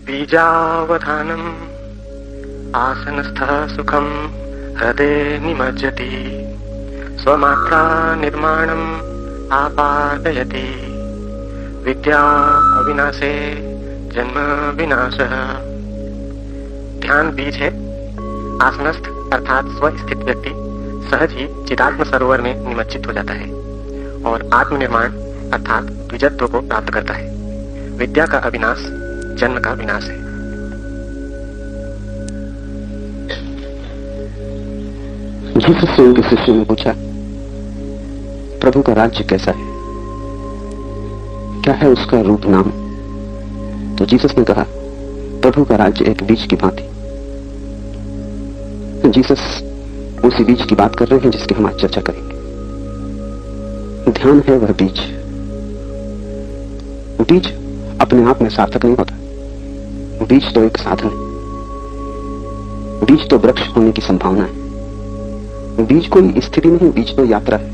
बीजावधानम् आसनस्थः सुखं हृदये निमज्जति स्वमात्रा निर्माणम् आपादयति विद्या अविनाशे जन्म विनाशः। ध्यान बीज है। आसनस्थ अर्थात स्वस्थित व्यक्ति सहज ही चिदात्म सरोवर में निमज्जित हो जाता है और आत्मनिर्माण अर्थात द्विजत्व को प्राप्त करता है। विद्या का अविनाश जन्म का विनाश है। जीसस से उनके शिष्यों ने पूछा, प्रभु का राज्य कैसा है, क्या है उसका रूप नाम? तो जीसस ने कहा, प्रभु का राज्य एक बीज की भांति। जीसस उसी बीज की बात कर रहे हैं जिसकी हम आज चर्चा करेंगे। ध्यान है वह बीज। बीज अपने आप में सार्थक नहीं होता। बीज तो एक साधन है। बीज तो वृक्ष होने की संभावना है। बीज कोई स्थिति नहीं, बीज तो यात्रा है।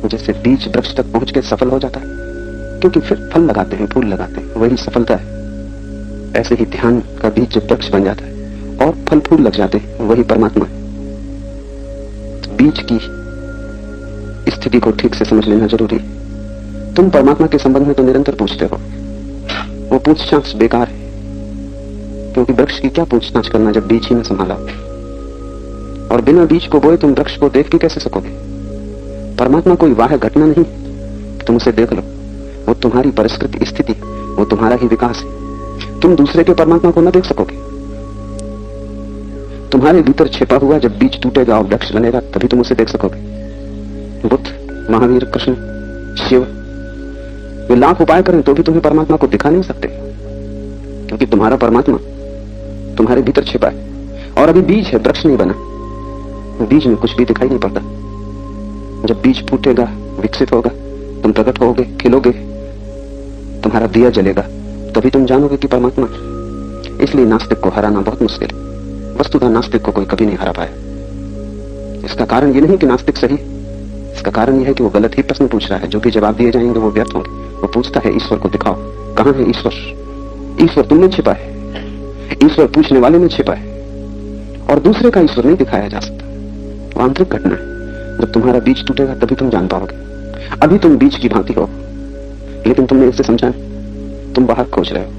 जैसे बीज वृक्ष तक पहुंच के सफल हो जाता है क्योंकि फिर फल लगाते हैं, फूल लगाते हैं, वही सफलता है। ऐसे ही ध्यान का बीज जब वृक्ष बन जाता है और फल फूल लग जाते हैं, वही परमात्मा है। तो बीज की स्थिति को ठीक से समझ लेना जरूरी है। तुम परमात्मा के संबंध में तो निरंतर पूछते हो, वो पूछताछ बेकार है, क्योंकि वृक्ष की क्या पूछताछ करना जब बीज ही न संभाला। और बिना बीज को बोए तुम वृक्ष को देख भी कैसे सकोगे? परमात्मा कोई वाह घटना नहीं, तुम उसे देख लो। वो तुम्हारी परिष्कृत स्थिति, वो तुम्हारा ही विकास है। तुम दूसरे के परमात्मा को न देख सकोगे। तुम्हारे भीतर छिपा हुआ जब बीज टूटेगा और वृक्ष बनेगा, तभी तुम उसे देख सकोगे। बुद्ध, महावीर, कृष्ण, शिव, वे लाख उपाय करें तो भी तुम्हें परमात्मा को दिखा नहीं सकते, क्योंकि तुम्हारा परमात्मा तुम्हारे भीतर छिपा है। और अभी बीज है, वृक्ष नहीं बना। बीज में कुछ भी दिखाई नहीं पड़ता। जब बीज फूटेगा, विकसित होगा, तुम प्रकट होगे, खिलोगे, तुम्हारा दिया जलेगा, तभी तुम जानोगे कि परमात्मा। इसलिए नास्तिक को हराना बहुत मुश्किल है। वस्तुतः नास्तिक को कोई कभी नहीं हरा पाया। इसका कारण ये नहीं कि नास्तिक सही, इसका कारण यह है कि वो गलत ही प्रश्न पूछ रहा है। जो भी जवाब दिए जाएंगे वो व्यर्थ होंगे। वो पूछता है, ईश्वर को दिखाओ, कहां है ईश्वर? ईश्वर तुम में छिपा है, ईश्वर पूछने वाले में छिपा है, और दूसरे का ईश्वर नहीं दिखाया जा सकता। वो आंतरिक घटना है। जब तुम्हारा बीज टूटेगा तभी तुम जान पाओगे। अभी तुम बीज की भांति हो, लेकिन तुमने इसे समझा नहीं। तुम बाहर खोज रहे हो,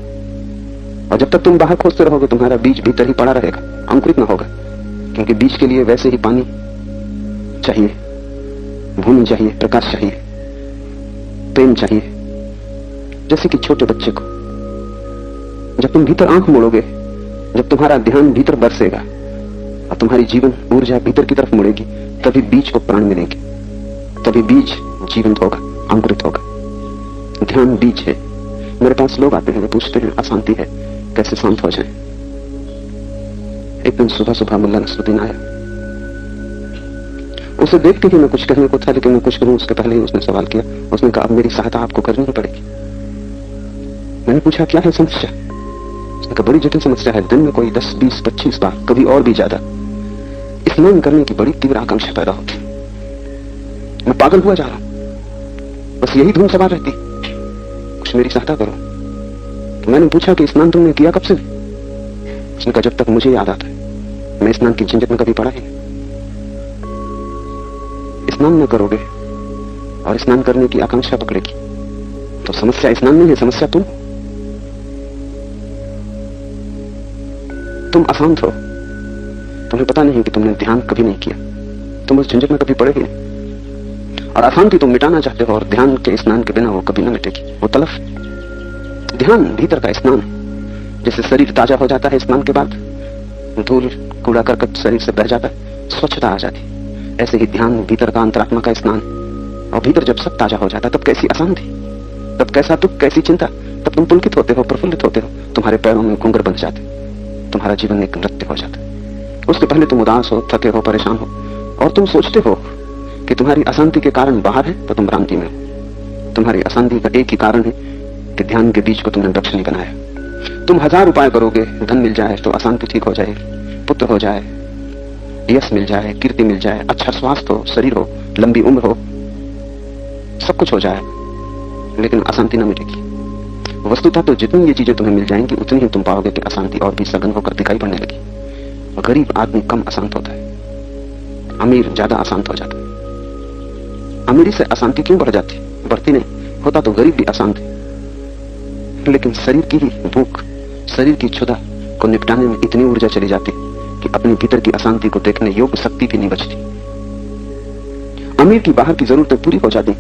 और जब तक तुम बाहर खोजते रहोगे तुम्हारा बीज भीतर ही पड़ा रहेगा, अंकुरित ना होगा। क्योंकि बीज के लिए वैसे ही पानी चाहिए, भूमि चाहिए, प्रकाश चाहिए, प्रेम चाहिए। जैसे कि छोटे बच्चे को जब तुम भीतर आंख मोड़ोगे, जब तुम्हारा ध्यान भीतर बरसेगा और तुम्हारी जीवन ऊर्जा भीतर की तरफ मुड़ेगी, तभी बीज को प्राण मिलेगी, तभी बीज जीवंत होगा, अंकुरित होगा। ध्यान बीज है। मेरे पास लोग आते हैं, वे पूछते हैं, अशांति है, कैसे शांत हो जाएं? एक दिन सुबह सुबह मुल्ला नसरुद्दीन आया। उसे देखते ही मैं कुछ कहने को था, लेकिन मैं कुछ करूं उसके पहले ही उसने सवाल किया। उसने कहा, अब मेरी सहायता आपको करनी ही पड़ेगी। मैंने पूछा, क्या है समस्या? उसने कहा, बड़ी जटिल समस्या है। दिन में कोई 10, 20, 25 बार, कभी और भी ज्यादा स्नान करने की बड़ी तीव्र आकांक्षा पैदा होती। मैं पागल हुआ जा रहा हूं, बस यही धुन सवार रहती, कुछ मेरी सहायता करो। तो मैंने पूछा कि स्नान तुमने किया कब से? उसने कहा, जब तक मुझे याद आता है। मैं स्नान की झंझट में कभी पड़ा ही नहीं। स्नान न करोगे और स्नान करने की आकांक्षा पकड़ेगी तो समस्या स्नान नहीं है, समस्या तुम अशांत हो। तुम्हें पता नहीं कि तुमने ध्यान कभी नहीं किया, तुम उस झंझट में कभी पड़े ही नहीं। और अशांति तुम मिटाना चाहते हो, और ध्यान के स्नान के बिना वो कभी ना मिटेगी, वो तलफ। ध्यान भीतर का स्नान है। जैसे शरीर ताजा हो जाता है स्नान के बाद, धूल कूड़ा करकट शरीर से बह जाता है, स्वच्छता आ जाती, ऐसे ही ध्यान भीतर का अंतरात्मा का स्नान। और भीतर जब सब ताजा हो जाता है, तब कैसी अशांति, तब कैसा दुख, कैसी चिंता, तब तुम पुलकित होते हो, प्रफुल्लित होते हो, तुम्हारे पैरों में घुंघर बन जाते, तुम्हारा जीवन एक नृत्य हो जाता है। उसके पहले तुम उदास हो, थके हो, परेशान हो, और तुम सोचते हो कि तुम्हारी अशांति के कारण बाहर है, तो तुम भ्रांति में हो। तुम्हारी अशांति का एक ही कारण है कि ध्यान के बीज को तुमने वृक्ष नहीं बनाया। तुम 1000 उपाय करोगे, धन मिल जाए तो अशांति ठीक हो जाएगी, पुत्र हो जाए, यश मिल जाए, कीर्ति मिल जाए, अच्छा स्वास्थ्य हो, शरीर हो, लंबी उम्र हो, सब कुछ हो जाए, लेकिन अशांति न मिटेगी। वस्तुतः तो जितनी ये चीजें तुम्हें मिल जाएंगी उतनी ही तुम पाओगे कि अशांति और भी सघन होकर दिखाई पड़ने लगी। और गरीब आदमी कम अशांत होता है, अमीर ज्यादा अशांत हो जाता है। अमीरी से अशांति क्यों बढ़ जाती? बढ़ती नहीं, होता तो गरीब भी अशांत है, लेकिन शरीर की ही भूख, शरीर की क्षुधा को निपटाने में इतनी ऊर्जा चली जाती कि अपने भीतर की अशांति को देखने योग्य शक्ति भी नहीं बचती। अमीर की बाहर की जरूरतें पूरी हो जाती,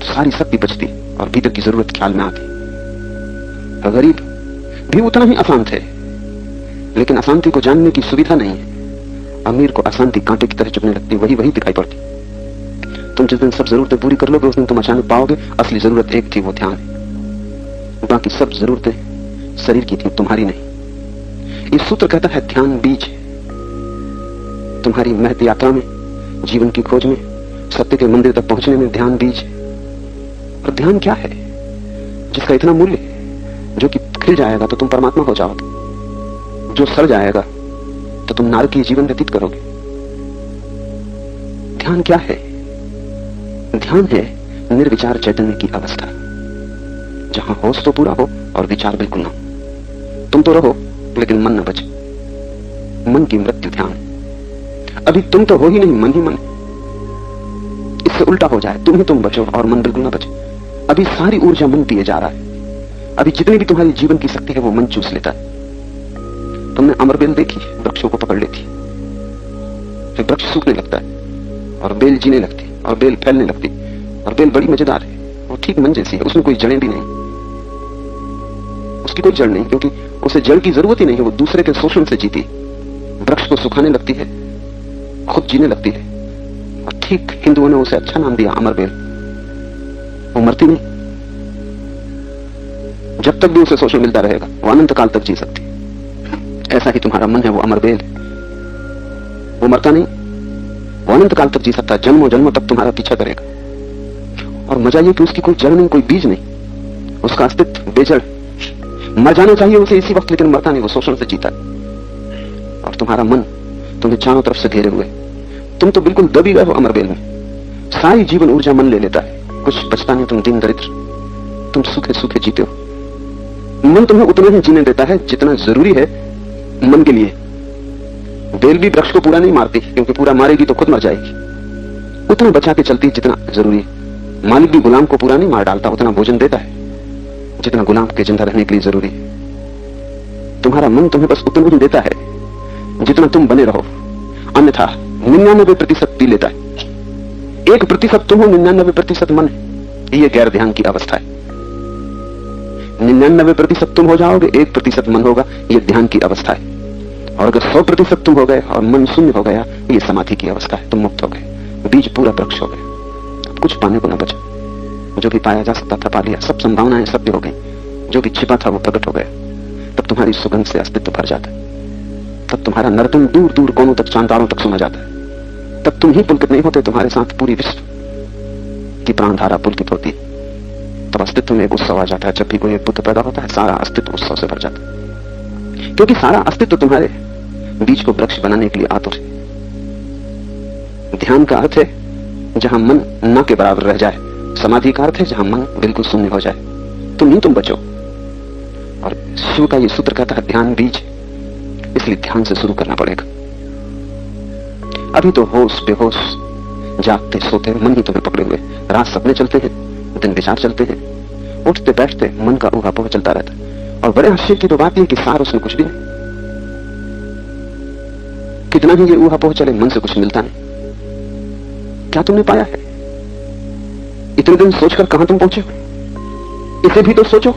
सारी शक्ति बचती और भीतर की जरूरत ख्याल में आती। गरीब भी उतना ही अशांत है, लेकिन अशांति को जानने की सुविधा नहीं है। अमीर को अशांति कांटे की तरह चुभने लगती, वही दिखाई पड़ती। तुम जिस दिन सब जरूरतें पूरी कर लोगे उस दिन तुम अचानक पाओगे असली जरूरत एक थी, वो ध्यान है। बाकी सब जरूरतें शरीर की थी, तुम्हारी नहीं। ये सूत्र कहता है ध्यान बीज है। तुम्हारी महत यात्रा में, जीवन की खोज में, सत्य के मंदिर तक पहुंचने में ध्यान बीज है। और ध्यान क्या है? जिसका इतना मूल्य, जो कि खिल जाएगा तो तुम परमात्मा हो जाओगे, जो सड़ जाएगा तो तुम नारकीय जीवन व्यतीत करोगे। ध्यान क्या है? ध्यान है निर्विचार चैतन्य की अवस्था, जहां होश तो पूरा हो और विचार बिल्कुल ना हो। तुम तो रहो लेकिन मन न बचे। मन की मृत्यु ध्यान। अभी तुम तो हो ही नहीं, मन ही मन। इससे उल्टा हो जाए, तुम ही तुम बचो और मन बिल्कुल ना बचे। अभी सारी ऊर्जा मन पिए जा रहा है। अभी जितनी भी तुम्हारी जीवन की शक्ति है वो मन चूस लेता है। तुमने अमरबेल देखी, वृक्षों को पकड़ लेती, फिर वृक्ष सूखने लगता है और बेल जीने लगती और बेल फैलने लगती। और बेल बड़ी मजेदार है, वो ठीक मन जैसी है, उसमें कोई जड़ें भी नहीं, उसकी कोई जड़ नहीं, क्योंकि उसे जड़ की जरूरत ही नहीं है। वो दूसरे के शोषण से जीती। वृक्ष को सुखाने लगती है, खुद जीने लगती है। और ठीक हिंदुओं ने उसे अच्छा नाम दिया, अमरबेल। वो मरती नहीं, जब तक भी उसे शोषण मिलता रहेगा वो अनंत काल तक जी सकती। ऐसा ही तुम्हारा मन है, वो अमरबेल, वो मरता नहीं, वो अनंत काल तक जी सकता है। जन्मों जन्मों तक तुम्हारा पीछा करेगा। और मजा ये कि उसकी कोई जड़ नहीं, कोई बीज नहीं, उसका अस्तित्व बेजड़। मर जाना चाहिए उसे इसी वक्त, लेकिन मरता नहीं, वो शोषण से जीता है। और तुम्हारा मन तुम्हें चारों तरफ से घेरे हुए, तुम तो बिल्कुल दबी गए हो अमरबेल में। सारी जीवन ऊर्जा मन ले लेता है, कुछ बचता नहीं। तुम दीन दरिद्र, तुम सूखे सूखे जीते हो। मन तुम्हें उतना ही जीने देता है जितना जरूरी है मन के लिए। बेल भी वृक्ष को पूरा नहीं मारती, क्योंकि पूरा मारेगी तो खुद मर जाएगी। उतना बचा के चलती जितना जरूरी है। मालिक भी गुलाम को पूरा नहीं मार डालता, उतना भोजन देता है जितना गुलाम के जिंदा रहने के लिए जरूरी है। तुम्हारा मन तुम्हें बस उतना ही देता है जितना तुम बने रहो, अन्यथा 99% पी लेता है। 1% तुम हो, 99% मन है। ये गैर ध्यान की अवस्था है। 99% तुम हो जाओगे, 1% मन होगा, ये ध्यान की अवस्था है। और अगर 100% तुम हो गए और मन शून्य हो गया, ये समाधि की अवस्था है। तुम मुक्त हो गए, बीज पूरा वृक्ष हो गए, अब कुछ पाने को न बचा। जो भी पाया जा सकता था पा लिया, सब संभावनाएं सत्य हो गई, जो भी छिपा था वो प्रकट हो गया। तब तुम्हारी सुगंध से अस्तित्व भर जाता है। तब तुम्हारा नर्तन दूर दूर कोनों तक, चांतारों तक सुना जाता है। तब तुम ही पुलकित नहीं होते, तुम्हारे साथ पूरी विश्व की प्राणधारा पुलकित होती है। तब अस्तित्व में एक उत्सव आ जाता है। जब भी कोई एक पुत्र पैदा होता है, सारा अस्तित्व उत्सव से भर जाता है, क्योंकि सारा अस्तित्व तुम्हारे बीज को वृक्ष बनाने के लिए आतुर है। ध्यान का अर्थ है जहां मन न के बराबर रह जाए। समाधि का अर्थ है जहां मन बिल्कुल शून्य हो जाए। तुम ही तुम बचो। और शिव का ये सूत्र कहता है ध्यान बीज, इसलिए ध्यान से शुरू करना पड़ेगा। अभी तो होश बेहोश, जागते सोते मन ही तुम्हें पकड़े हुए। रात सपने चलते हैं, दिन विचार चलते हैं, उठते बैठते मन का ऊहापोह चलता रहता है। और बड़े आश्चर्य की तो बात यह कि सार उसमें कुछ भी नहीं। कितना ही ये ऊहापोह चले, मन से कुछ मिलता नहीं। क्या तुमने पाया है? इतने दिन सोचकर कहां तुम पहुंचे हो? इसे भी तो सोचो,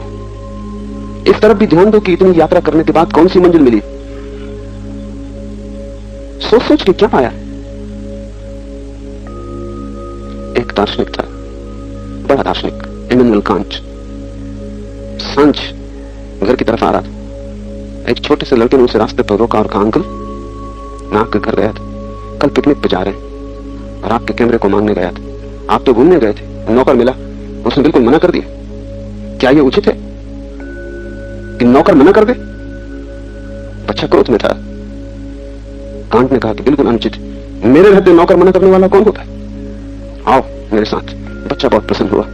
इस तरफ भी ध्यान दो कि इतनी यात्रा करने के बाद कौन सी मंजिल मिली। सोच सोच के क्या पाया? एक दार्शनिक था, बड़ा दार्शनिक, इमैनुअल कांट। सांझ घर की तरफ आ रहा था। एक छोटे से लड़के ने उसे रास्ते पर रोका और कहा, अंकल मैं आपके घर गया था, कल पिकनिक पे जा रहे हैं और आपके कैमरे को मांगने गया था। आप तो घूमने गए थे, नौकर मिला, उसने बिल्कुल मना कर दिया। क्या ये उचित है कि नौकर मना कर दे? बच्चा क्रोध में था। कांट ने कहा कि बिल्कुल अनुचित है। मेरे रहते नौकर मना करने वाला कौन होता है? आओ मेरे साथ। बच्चा बहुत प्रसन्न हुआ।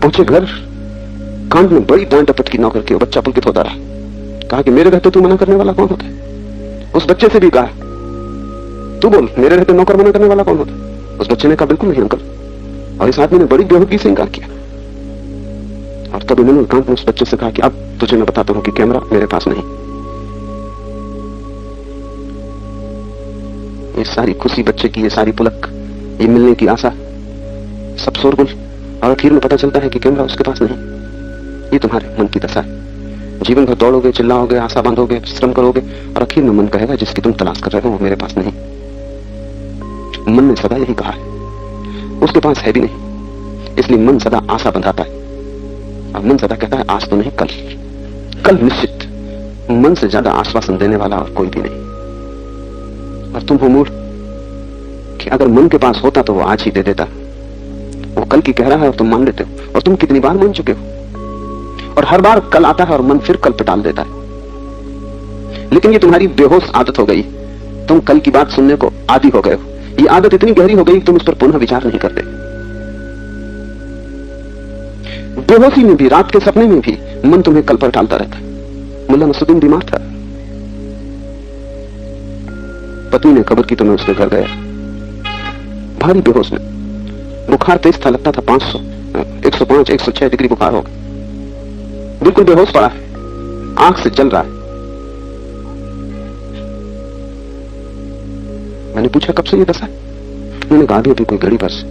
पहुंचे घर, कांड में बड़ी डांट डपट की नौकर की, बच्चा पुलकित होता रहा। कहा कि मेरे रहते तू मना करने वाला कौन होता है? उस बच्चे से भी कहा तू बोल, मेरे रहते नौकर मना करने वाला कौन होता है? उस बच्चे ने कहा बिल्कुल नहीं अंकल। और इस आदमी ने बड़ी बेहूदगी से इनकार किया। और तब इन्होंने एकांत में उस बच्चे से कहा कि अब तुझे मैं बताता हूं कि कैमरा मेरे पास नहीं। ये सारी खुशी बच्चे की, ये सारी पुलक, ये मिलने की आशा, सब शोरगुल, और आखिर में पता चलता है कि कैमरा उसके पास नहीं। ये तुम्हारे मन की दशा है। जीवन भर दौड़ोगे, चिल्लाओगे, आशा बांधोगे, श्रम करोगे, और आखिर में मन कहेगा जिसकी तुम तलाश कर रहे हो वो मेरे पास नहीं। मन ने सदा यही कहा है, उसके पास है भी नहीं। इसलिए मन सदा आशा बंधाता है, और मन सदा कहता है आज तो नहीं, कल, कल निश्चित। मन से ज्यादा आश्वासन देने वाला और कोई भी नहीं। और तुम हो मूढ़ कि अगर मन के पास होता तो वो आज ही दे देता। वो कल की कह रहा है और तुम मान लेते हो। और तुम कितनी बार मान चुके हो, और हर बार कल आता है और मन फिर कल पे टाल देता है। लेकिन ये तुम्हारी बेहोश आदत हो गई। तुम कल की बात सुनने को आदी हो गए हो। ये आदत इतनी गहरी हो गई कि तुम इस पर पुनः विचार नहीं करते। बेहोशी में भी, रात के सपने में भी मन तुम्हें कल पर टालता रहता है। मुल्ला नसरुद्दीन बीमार था, पत्नी ने खबर की तो मैं उसके घर गया, भारी बेहोश में। बुखार तेज था, लगता था 500, 105, 106 डिग्री बुखार हो गया। बिल्कुल बेहोश पड़ा है, आंख से जल रहा है। मैंने पूछा कब से ये दशा है? उन्होंने कहा अभी कोई घड़ी भर से।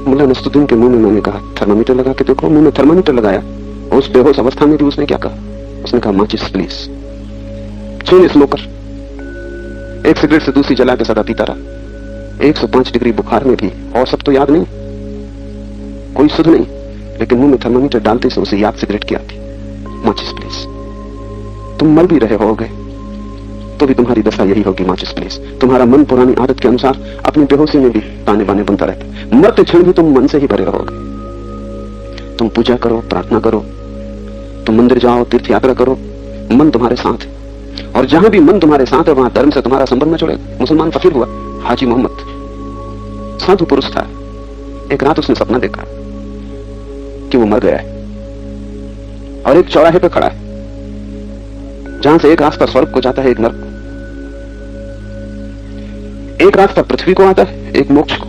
मुल्ला नसरुद्दीन के मुंह में मैंने कहा थर्मामीटर लगा के देखो। मुंह में थर्मामीटर लगाया। उस बेहोश अवस्था में भी उसने क्या कहा? उसने कहा माचिस प्लीज, चेन स्मोकर। एक सिगरेट से दूसरी जला के सदा पीता रहा। 105 डिग्री बुखार में भी, और सब तो याद नहीं, कोई सुध नहीं, लेकिन मुंह में थर्मामीटर डालते से उसे याद सिगरेट की आती। माचिस प्लीज। तुम मर भी रहे होगे तो भी तुम्हारी दशा यही होगी, माचिस प्लीज। तुम्हारा मन पुरानी आदत के अनुसार अपनी बेहोशी में भी ताने बाने बनता रहता है। मरते क्षण भी तुम मन से ही भरे रहोगे। तुम पूजा करो, प्रार्थना करो, तुम मंदिर जाओ, तीर्थ यात्रा करो, मन तुम्हारे साथ है। और जहां भी मन तुम्हारे साथ है वहां धर्म से तुम्हारा संबंध न छोड़ेगा। मुसलमान फकीर हुआ हाजी मोहम्मद, साधु पुरुष था। एक रात उसने सपना देखा कि वो मर गया है और एक चौराहे पे खड़ा है, जहां से एक रास्ता स्वर्ग को जाता है, एक नरक को। एक रास्ता पृथ्वी को आता है, एक मोक्ष को।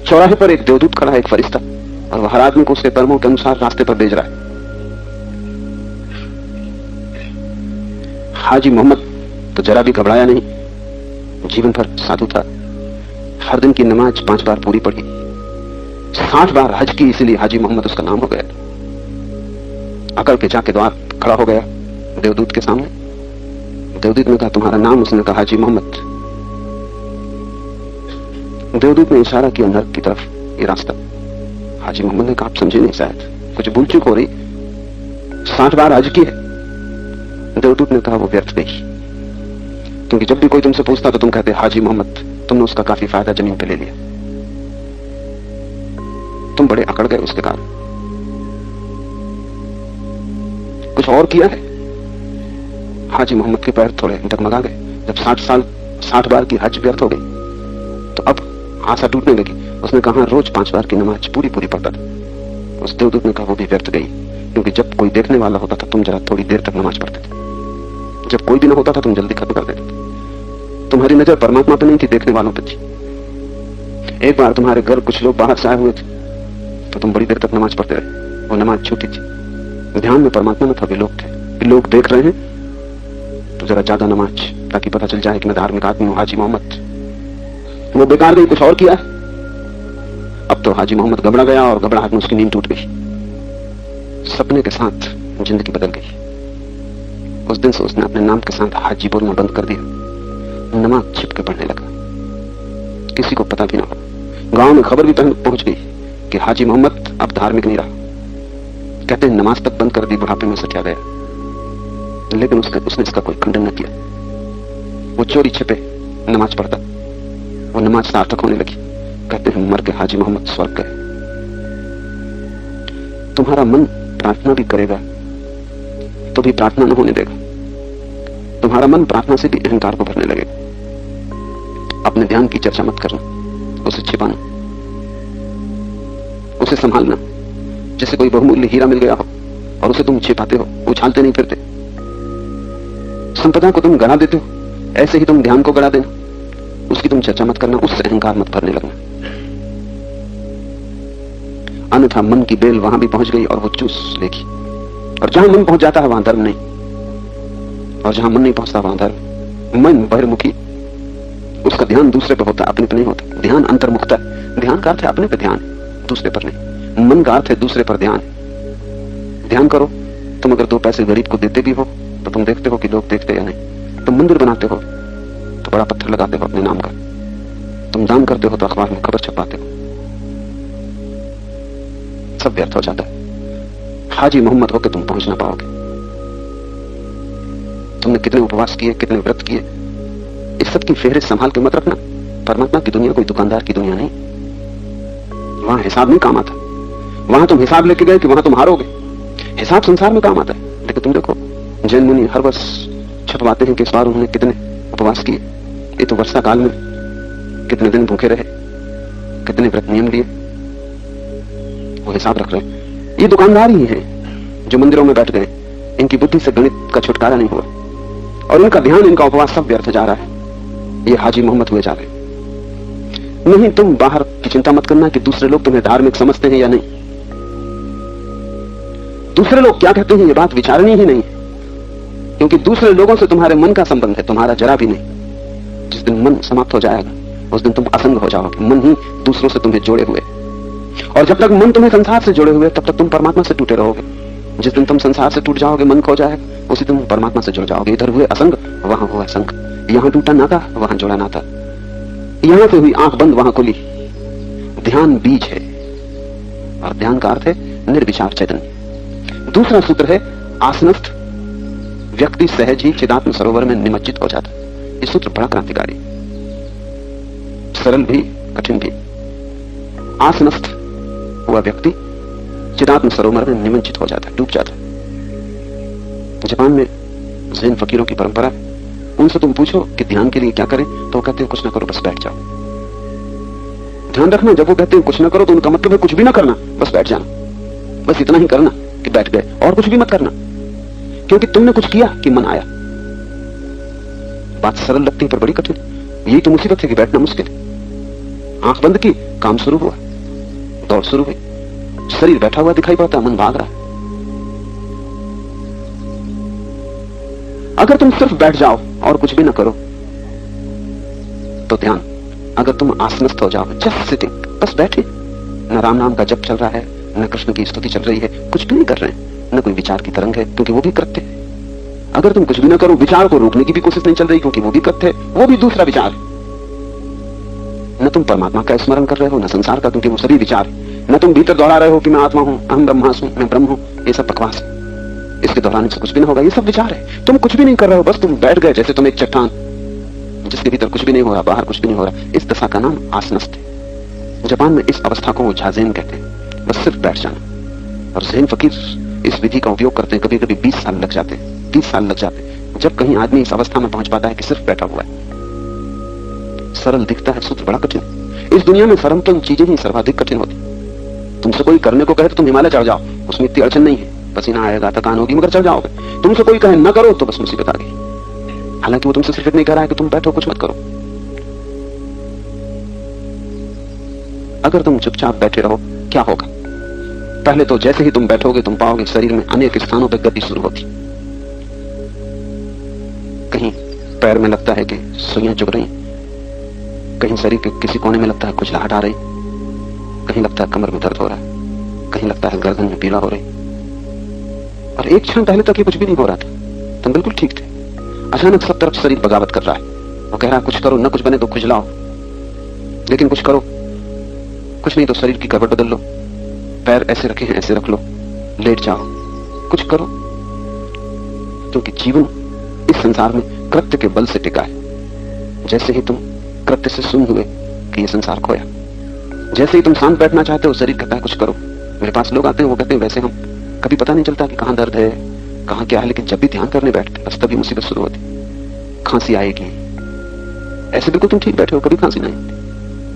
चौराहे पर एक देवदूत खड़ा है, एक फरिश्ता, और वह हर आदमी को उसके कर्मों के अनुसार रास्ते पर भेज रहा है। हाजी मोहम्मद तो जरा भी घबराया नहीं, जीवन भर साधु था। हर दिन की नमाज 5 बार पूरी पढ़ी, 60 बार हज की, इसलिए हाजी मोहम्मद उसका नाम हो गया। अकड़ के जाके द्वार खड़ा हो गया देवदूत के सामने। देवदूत ने कहा तुम्हारा नाम? उसने कहा हाजी मोहम्मद। देवदूत ने इशारा किया नरक की तरफ, ये रास्ता। हाजी मोहम्मद ने कहा आप समझे नहीं, शायद कुछ भूल चूक हो रही, 60 बार हज की है। देवदूत ने कहा वो व्यर्थ गई, क्योंकि जब भी कोई तुमसे पूछता तो तुम कहते हाजी मोहम्मद। तुमने उसका काफी फायदा जमीन पे ले लिया, तुम बड़े अकड़ गए उसके कारण। कुछ और किया है? हाजी मोहम्मद के पैर थोड़े डगमगा गए। जब 60 बार की हज व्यर्थ हो गई तो अब आशा टूटने लगी। उसने कहा रोज 5 बार की नमाज पूरी पढ़ता था। उस देवदूत ने कहा वो भी व्यर्थ गई, क्योंकि जब कोई देखने वाला होता था तुम जरा थोड़ी देर तक नमाज पढ़ते थे, जब कोई भी ना होता था तुम जल्दी खत्म कर देते थे। तुम्हारी नजर परमात्मा पे नहीं थी, देखने वालों पे थी। एक बार तुम्हारे घर कुछ लोग बाहर से आए हुए थे तो तुम बड़ी देर तक नमाज पढ़ते रहे, वो नमाज छूटी थी। ध्यान में परमात्मा में था, वे लोग थे। लोग देख रहे हैं तो जरा ज्यादा नमाज, ताकि पता चल जाए कि मैं धार्मिक आदमी हूं, हाजी मोहम्मद। वो बेकार गई, कुछ और किया। अब तो हाजी मोहम्मद घबरा गया और घबराहट में उसकी नींद टूट गई। सपने के साथ जिंदगी बदल गई। उस दिन से उसने अपने नाम के साथ हाजी बोलना बंद कर दिया। नमाज छिप के पढ़ने लगा, किसी को पता भी ना हो। गांव में खबर भी पहुंच गई कि हाजी मोहम्मद अब धार्मिक नहीं रहा। कहते हैं नमाज तक बंद कर दी, बुढ़ापे में सचा गया। लेकिन उसने इसका कोई खंडन न किया। वो चोरी छिपे नमाज पढ़ता, वो नमाज सार्थक होने लगी। कहते हैं मर के हाजी मोहम्मद स्वर्ग गए। तुम्हारा मन प्रार्थना भी करेगा तो भी प्रार्थना न होने देगा। तुम्हारा मन प्रार्थना से भी अहंकार को भरने लगेगा। अपने ध्यान की चर्चा मत करना, उसे छिपाना, उसे संभालना जैसे कोई बहुमूल्य हीरा मिल गया हो और उसे तुम छिपाते हो, उछालते नहीं फिरते। संपदा को तुम गड़ा देते हो, ऐसे ही तुम ध्यान को गड़ा देना, उसकी तुम चर्चा मत करना, उससे अहंकार मत भरने लगना। अन्यथा मन की बेल वहां भी पहुंच गई और वो चूस लेगी। और जहां मन पहुंच जाता है वहां धर्म नहीं, और जहां मन नहीं पहुंचता वहां धर्म। मन बहिर्मुखी, उसका ध्यान दूसरे पर होता है, अपने पर नहीं होता। ध्यान अंतर्मुखता है। ध्यान का अर्थ है अपने पर ध्यान, दूसरे पर नहीं। मन का अर्थ है दूसरे पर ध्यान। ध्यान करो, तुम अगर 2 पैसे गरीब को देते भी हो तो तुम देखते हो कि लोग देखते या नहीं। तुम मंदिर बनाते हो तो बड़ा पत्थर लगाते हो अपने नाम का। तुम दान करते हो तो अखबार में खबर छपाते हो। सब व्यर्थ हो जाता है। हाजी मोहम्मद होकर तुम पहुंच ना पाओगे। तुमने कितने उपवास किए, कितने व्रत किए, इस सब की फेहरिस्त संभाल के मत रखना। परमात्मा की दुनिया कोई दुकानदार की दुनिया नहीं। वहां हिसाब नहीं काम आता। वहां तुम हिसाब लेके गए कि वहां तुम हारोगे। हिसाब संसार में काम आता है। लेकिन तुम देखो, जैन मुनि हर वर्ष छपवाते हैं कि इस बार उन्होंने कितने उपवास किए। ये तो वर्षा काल में कितने दिन भूखे रहे, कितने व्रत नियम लिए, वो हिसाब रख रहे हैं। ये दुकानदार ही हैं जो मंदिरों में बैठ गए। इनकी बुद्धि से गणित का छुटकारा नहीं हुआ और इनका ध्यान, इनका उपवास सब व्यर्थ जा रहा है। ये हाजी मोहम्मद हुए जा रहे हैं। नहीं, तुम बाहर की चिंता मत करना कि दूसरे लोग तुम्हें धार्मिक समझते हैं या नहीं। दूसरे लोग क्या कहते हैं ये बात विचारनी ही नहीं, क्योंकि दूसरे लोगों से तुम्हारे मन का संबंध है, तुम्हारा जरा भी नहीं। जिस दिन मन समाप्त हो जाएगा उस दिन तुम असंग हो जाओगे। मन ही दूसरों से तुम्हें जोड़े हुए, और जब तक मन तुम्हें संसार से जोड़े हुए तब तक तुम परमात्मा से टूटे रहोगे। जिस दिन तुम संसार से टूट जाओगे, मन खो जाएगा, उसी दिन परमात्मा से जुड़ जाओगे। इधर हुए असंग, वहां हुआ संग। यहां टूटा नाता, वहां जोड़ा नाता। यहां से हुई आंख बंद, वहां खुली। ध्यान बीज है और ध्यान का अर्थ है निर्विचार चैतन्य। दूसरा सूत्र है आसनस्थ व्यक्ति सहज ही चिदात्म सरोवर में निमज्जित हो जाता है। ये सूत्र बड़ा क्रांतिकारी, सरल भी कठिन भी। आसनस्थ हुआ व्यक्ति चिदात्म सरोवर में निमज्जित हो जाता है, डूब जाता है। जापान में ज़ैन फकीरों की परंपरा है। उनसे तुम पूछो कि ध्यान के लिए क्या करें, तो वो कहते हैं कुछ ना करो, बस बैठ जाओ। ध्यान रखना, जब वो कहते हैं कुछ ना करो तो उनका मतलब है कुछ भी ना करना, बस बैठ जाना। बस इतना ही करना कि बैठ गए, और कुछ भी मत करना, क्योंकि तुमने कुछ किया कि मन आया। बात सरल लगती है पर बड़ी कठिन। यही तो मुसीबत है कि बैठना मुश्किल है। आंख बंद की, काम शुरू हुआ, दौड़ शुरू हुई, शरीर बैठा हुआ दिखाई पड़ता, मन भाग रहा है। अगर तुम सिर्फ बैठ जाओ और कुछ भी ना करो तो ध्यान। अगर तुम आसनस्थ हो जाओ, जस्ट सिटिंग, बस बैठे, न राम नाम का जप चल रहा है, न कृष्ण की स्तुति चल रही है, कुछ भी नहीं कर रहे हैं, न कोई विचार की तरंग है, क्योंकि वो भी कृत्य है। अगर तुम कुछ भी ना करो, विचार को रोकने की भी कोशिश नहीं चल रही, क्योंकि वो भी कृत्य है, वो भी दूसरा विचार है। न तुम परमात्मा का स्मरण कर रहे हो, न संसार का, क्योंकि वो सभी विचार है। न तुम भीतर दोहरा रहे हो कि मैं आत्मा हूं, अहम ब्रह्मास्मि, मैं ब्रह्म हूं, ये सब बकवास है। इसके दोहराने से कुछ भी नहीं होगा, ये सब विचार है। तुम कुछ भी नहीं कर रहे हो, बस तुम बैठ गए जैसे तुम एक चट्टान जिसके भीतर कुछ भी नहीं हो रहा, बाहर कुछ भी नहीं हो रहा। इस दशा का नाम आसनस्थ है। जापान में इस अवस्था को वो झाजेन कहते हैं, बस सिर्फ बैठ जाना। और ज़ैन फकीर इस विधि का उपयोग करते हैं। कभी कभी 20 साल लग जाते हैं, 30 साल लग जाते हैं, जब कहीं आदमी इस अवस्था में पहुंच पाता है कि सिर्फ बैठा हुआ है। सरल दिखता है, सूत्र बड़ा कठिन। इस दुनिया में सरलतम चीजें ही सर्वाधिक कठिन होती। तुमसे कोई करने को कहे तो तुम हिमालय चढ़ जाओ, उसमें इतनी अड़चन नहीं है, पसीना आएगा, थकान होगी, मगर चढ़ जाओगे। तुमसे कोई कहे न करो तो बस मुसीबत आ गई। हालांकि वो तुमसे सिर्फ इतना कह रहा है कि तुम बैठो, कुछ मत करो। अगर तुम चुपचाप बैठे रहो, क्या होगा? पहले तो जैसे ही तुम बैठोगे तुम पाओगे शरीर में अनेक स्थानों पर गति शुरू होती। कहीं पैर में लगता है कि सुइयां चुभ रही, कहीं शरीर के किसी कोने में लगता है खुजलाहट आ रही, कहीं लगता है कमर में दर्द हो रहा है, कहीं लगता है गर्दन में पीड़ा हो रही। और एक क्षण पहले तक ये कुछ भी नहीं हो रहा था, तुम बिल्कुल ठीक थे। अचानक सब तरफ शरीर बगावत कर रहा है, वो कह रहा है कुछ करो, न कुछ बने तो खुजलाओ, लेकिन कुछ करो। कुछ नहीं तो शरीर की करवट बदल लो, पैर ऐसे रखे हैं ऐसे रख लो, लेट जाओ, कुछ करो। क्योंकि जीवन इस संसार में कृत्य के बल से टिका है। जैसे ही तुम कृत्य से सुन हुए कि ये संसार खोया, जैसे ही तुम शांत बैठना चाहते हो शरीर कहता है कुछ करो। मेरे पास लोग आते हैं, वो कहते हैं वैसे हम कभी पता नहीं चलता कि कहां दर्द है कहां क्या है, लेकिन जब भी ध्यान करने बैठते बस तभी मुसीबत शुरू होती, खांसी आएगी। ऐसे बिल्कुल तुम ठीक बैठे हो, कभी खांसी नहीं,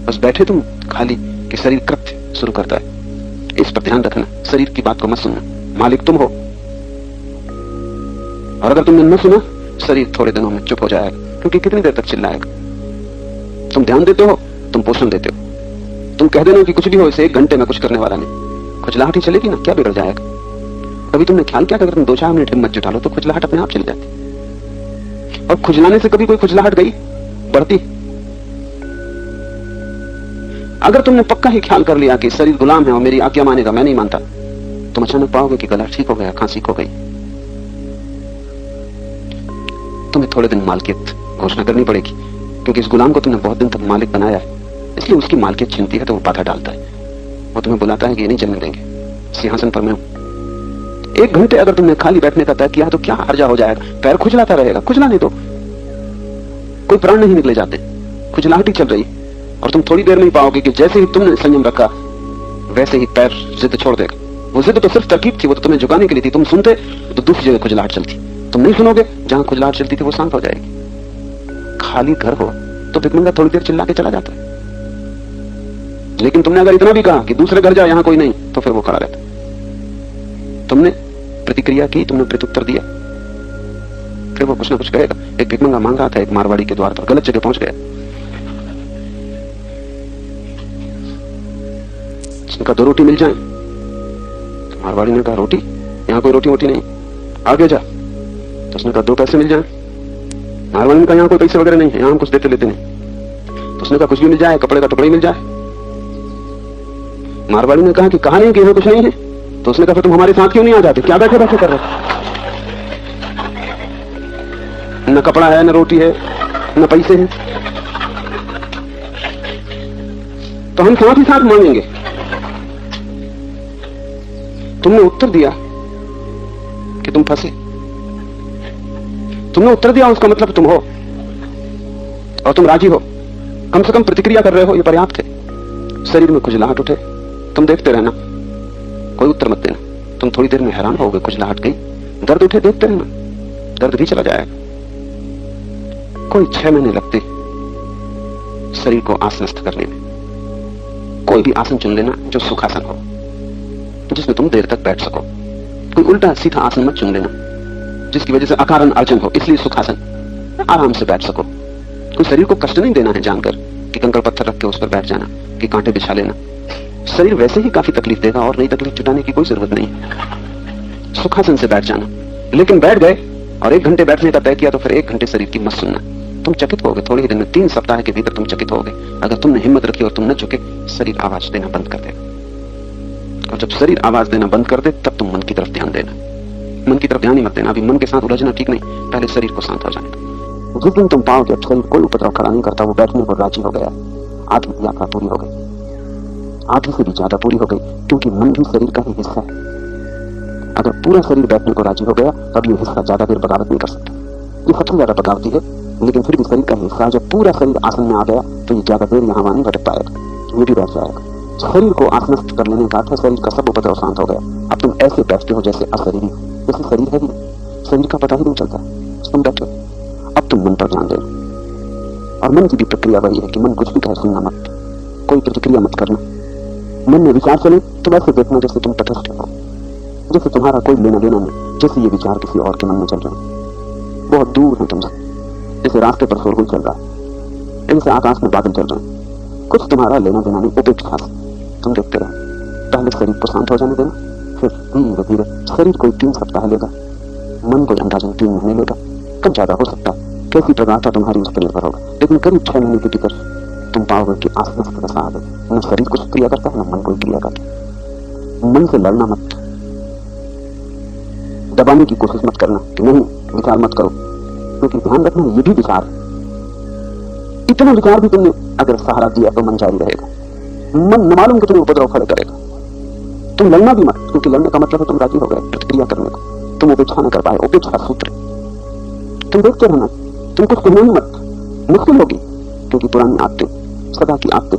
बस बैठे तुम खाली कि शरीर कृत्य शुरू करता है। इस पर ध्यान रखना, शरीर की बात को मत सुनना, मालिक तुम हो। और अगर तुमने न सुना, शरीर थोड़े दिनों में चुप हो जाएगा, क्योंकि कितनी देर तक चिल्लाएगा। तुम ध्यान देते हो, तुम पोषण देते हो। तुम कह देना कि कुछ भी हो, इसे 1 घंटे में कुछ करने वाला नहीं, खुजलाहट ही चलेगी ना, क्या बिगड़ जाएगा। कभी तुमने ख्याल किया कि अगर तुम 2-4 मिनट हिम्मत जुटा लो तो खुजलाहट अपने आप चली जाती। और खुजलाने से कभी कोई खुजलाहट गई, बढ़ती। अगर तुमने पक्का ही ख्याल कर लिया कि शरीर गुलाम है और मेरी आज्ञा मानेगा, मैं नहीं मानता, तुम अचानक पाओगे कि गला ठीक हो गया, खांसी हो गई। तुम्हें थोड़े दिन मालिकियत घोषणा करनी पड़ेगी, क्योंकि इस गुलाम को तुमने बहुत दिन तक मालिक बनाया है, इसलिए उसकी मालिकियत छिनती है तो वो बाधा डालता है। वो तुम्हें बुलाता है कि ये नहीं चलने देंगे, सिंहासन पर मैं हूं। 1 घंटे अगर तुमने खाली बैठने का तय किया तो क्या हर्जा हो जाएगा, पैर खुजलाता रहेगा, खुजलाने दो, कोई प्राण नहीं निकले जाते, खुजलाहट ही चल रही। और तुम थोड़ी देर में ही पाओगे कि जैसे ही तुमने संयम रखा, वैसे ही पैर जिद छोड़ देगा। वो जिद तो सिर्फ तरकीब थी, वो तो तुम्हें झुकाने के लिए थी। तुम सुनते तो दूसरी जगह खुजलाहट चलती, तुम नहीं सुनोगे, जहां खुजलाहट चलती थी वो शांत हो जाएगी। खाली घर हो तो भिखमंगा थोड़ी देर चिल्ला के चला जाता है, लेकिन तुमने अगर इतना भी कहा कि दूसरे घर जा, यहां कोई नहीं, तो फिर वो खड़ा रहता। तुमने प्रतिक्रिया की, तुमने प्रत्युत्तर दिया, फिर वो कुछ ना कुछ कहेगा। एक भिखमंगा मांग रहा था एक मारवाड़ी के द्वार पर, गलत जगह पहुंच गया। उसने कहा 2 रोटी मिल जाए। तो मारवाड़ी ने कहा रोटी, यहाँ कोई रोटी वोटी नहीं, आगे जा। तो उसने कहा 2 पैसे मिल जाए। मारवाड़ी ने कहा यहाँ कोई पैसे वगैरह नहीं है, यहाँ हम कुछ देते लेते नहीं। तो उसने कहा कुछ भी मिल जाए, कपड़े का टुकड़ा ही मिल जाए। मारवाड़ी ने कहा कि कहा नहीं कि यहाँ कुछ नहीं है। तो उसने कहा फिर तुम हमारे साथ क्यों नहीं आ जाते, क्या बैठे बैठे कर रहे, न कपड़ा है, न रोटी है, न पैसे हैं, तो हम साथ ही साथ मांगेंगे। तुमने उत्तर दिया कि तुम फंसे, तुमने उत्तर दिया, उसका मतलब तुम हो और तुम राजी हो, कम से कम प्रतिक्रिया कर रहे हो, ये पर्याप्त है। शरीर में खुजलाहट उठे, तुम देखते रहना, कोई उत्तर मत देना। तुम थोड़ी देर में हैरान होगे, खुजलाहट गई, दर्द उठे, देखते रहना, दर्द भी चला जाएगा। कोई 6 महीने लगते शरीर को आसनस्थ करने में। कोई भी आसन चुन लेना जो सुखासन हो, जिसमें तुम देर तक बैठ सको। कोई उल्टा सीधा आसन मत चुन लेना जिसकी वजह से अकारण अर्जन हो, इसलिए सुखासन, आराम से बैठ सको। कोई शरीर को कष्ट नहीं देना है जानकर कि कंकड़ पत्थर रख के उस पर बैठ जाना, कि कांटे बिछा लेना। शरीर वैसे ही काफी तकलीफ देगा और नई तकलीफ जुटाने की कोई जरूरत नहीं। सुखासन से बैठ जाना। लेकिन बैठ गए और 1 घंटे बैठने का तय किया तो फिर 1 घंटे शरीर की मत सुनना। तुम चकित होगे, थोड़े ही दिन में, 3 सप्ताह के भीतर तुम चकित होगे। अगर तुमने हिम्मत रखी और तुम न झुके, शरीर आवाज देना बंद कर देगा। और जब शरीर आवाज देना बंद कर दे, तब तुम मन की तरफ ध्यान देना। मन की तरफ ध्यान ही मत देना, अभी मन के साथ उलझना ठीक नहीं, पहले शरीर को शांत हो जाने दो। जिस दिन तुम पाओ कि शरीर कोई उपद्रव खड़ा नहीं करता, वो बैठने को राजी हो गया, आधी यात्रा पूरी हो गई, आधी से भी ज्यादा पूरी हो गई, क्योंकि मन भी शरीर का ही हिस्सा है। अगर पूरा शरीर बैठने को राजी हो गया, तब ये हिस्सा ज्यादा देर बगावत नहीं कर सकता। ये सबसे ज्यादा बगावती है, लेकिन फिर भी शरीर का हिस्सा, जब पूरा शरीर आसन में आ गया तो ये ज्यादा देर यहाँ वहां नहीं भटक पाएगा, ये भी बैठ जाएगा। शरीर को आसनस्थ कर लेने का अर्थ है शरीर का सब उपद्रव शांत हो गया। अब तुम ऐसे बैठते हो जैसे अशरीरी, जैसे शरीर है ही, शरीर का पता ही नहीं चलता, तुम बैठे हो। अब तुम मन पर ध्यान देना, और मन की भी प्रक्रिया वही है कि मन कुछ भी कहे सुनना मत, कोई प्रतिक्रिया मत करना। मन में विचार चले तो वैसे देखना जैसे तुम तटस्थ हो, जैसे तुम्हारा कोई लेना देना नहीं, जैसे ये विचार किसी और के मन में चल रहे हैं, बहुत दूर है तुमसे, जैसे रास्ते पर शोरगुल चल रहा है, जैसे आकाश में बादल चल रहे हैं, कुछ तुम्हारा लेना देना नहीं, उपेक्षा से तुम देखते रहो। पहले शरीर को शांत हो जाने देना, फिर धीरे धीरे शरीर कोई 3 सप्ताह लेगा, मन कोई अंदाजन 3 महीने लेगा, कब ज्यादा हो सकता है, कैसी प्रगाढ़ता तुम्हारी उस पर निर्भर होगा। लेकिन करीब 6 महीने के भीतर तुम पाओगे कि आसनस्थ दशा आ गई, न शरीर कुछ क्रिया करता है, न मन कोई क्रिया करता है। मन से लड़ना मत, दबाने की कोशिश मत करना कि नहीं विचार मत करो, क्योंकि ध्यान रखना ये भी विचार, इतना विचार भी तुमने अगर सहारा दिया तो मन जारी रहेगा। मन न मालूम कितने उपद्रव खड़े करेगा। तुम लड़ना भी मत, क्योंकि लड़ने का मतलब है तुम राजी हो गए प्रतिक्रिया करने को, तुम उपेक्षा न कर पाए, उपेक्षा सूत्र। तुम देखते रहना, तुम कुछ कहना ही मत, मुश्किल होगी, क्योंकि पुरानी आदतें, सदा की आदतें,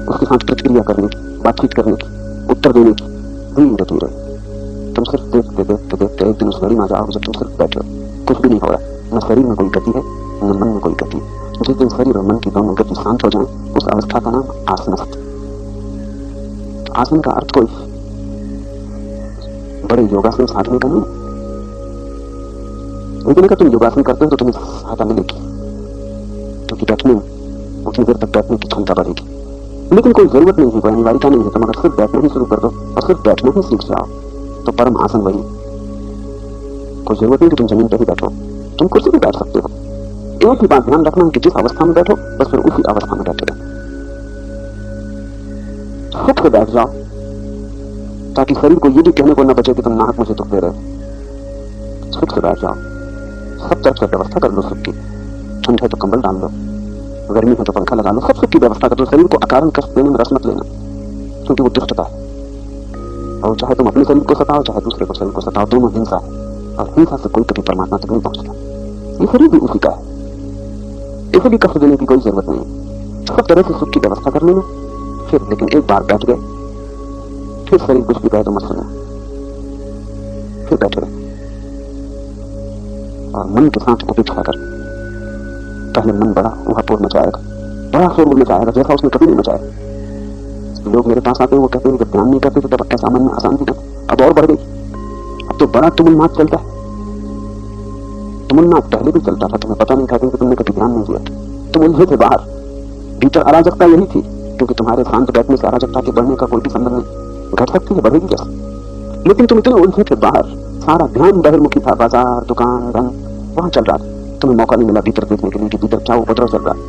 उसके साथ प्रतिक्रिया करने की, बातचीत करने की, उत्तर देने की, धीरे धीरे तुम सिर्फ देखते देखते देखते एक दिन उस घड़ी में जाओगे जब तुम सिर्फ बैठे हो, कुछ भी नहीं हो रहा, न शरीर में कोई गति है, न मन में कोई गति है। जिस दिन शरीर और मन की दोनों गति शांत हो जाए, उस अवस्था का नाम आसनस्थ। आसन का अर्थ कोई बड़े योगासन साधने का नहीं। लेकिन अगर तुम योगासन करते हो तो तुम्हें सहायता मिलेगी, क्योंकि बैठने में उतनी देर तक बैठने की क्षमता बढ़ेगी। लेकिन कोई जरूरत नहीं है, कोई अनिवार्यता नहीं है। तुम अगर सिर्फ बैठना ही शुरू कर दो और सिर्फ बैठना ही सीख जाओ तो परम आसन वही। कोई जरूरत नहीं कि तुम जमीन पर ही बैठो, तुम कुर्सी पर बैठ सकते हो। एक ही बात ध्यान रखना कि जिस अवस्था में बैठो बस फिर उसी अवस्था में बैठे रहो। सुख से बैठ जाओ ताकि शरीर को ये भी कहने को न बचे कि तुम नाहक मुझे दुख दे रहे हो। सुख से बैठ जाओ, सब तरफ से व्यवस्था कर लो सुख की। ठंड है तो कंबल डाल लो, गर्मी है तो पंखा लगा लो, सब सुख की व्यवस्था कर लो। शरीर को अकारण कष्ट देने में रस मत लेना, क्योंकि वो दुष्टता है। और चाहे तुम अपने शरीर को सताओ चाहे दूसरे को शरीर को सताओ, दोनों हिंसा है, और हिंसा से कोई कभी परमात्मा तक नहीं पहुंचता। ये शरीर भी उसी का है, इसे भी कष्ट देने की कोई जरूरत नहीं। सब तरह से सुख की व्यवस्था कर लेना फिर। लेकिन एक बार बैठ गए फिर शरीर कुछ भी कहे तो मत सुनना, फिर बैठे रहे और मन के साथ उपेक्षा कर। पहले मन बड़ा ऊहापोह मचाएगा, बड़ा शोर मचाएगा जैसा उसने कभी नहीं मचाया। लोग मेरे पास आते हैं, वो कहते हैं जब ध्यान नहीं करते तो तब ऐसा मन में अशांति था, अब और बढ़ गई। अब तो बड़ा तुमुलनाद चलता है। तुमुलनाद पहले भी चलता था, तुम्हें पता नहीं था क्योंकि तुमने कभी ध्यान नहीं दिया। तुम उलझे थे बाहर, भीतर अराजकता यही थी, क्योंकि तुम्हारे शांत बैठने से अराजकता के बढ़ने का कोई भी संबंध नहीं। घट सकती है, बढ़ेगी कैसे? लेकिन तुम इतने उलझे थे बाहर, सारा ध्यान बहिर्मुखी था, बाजार दुकान धन वहां चल रहा था। तुम्हें मौका नहीं मिला भीतर देखने के लिए कि भीतर क्या उपद्रव चल रहा है।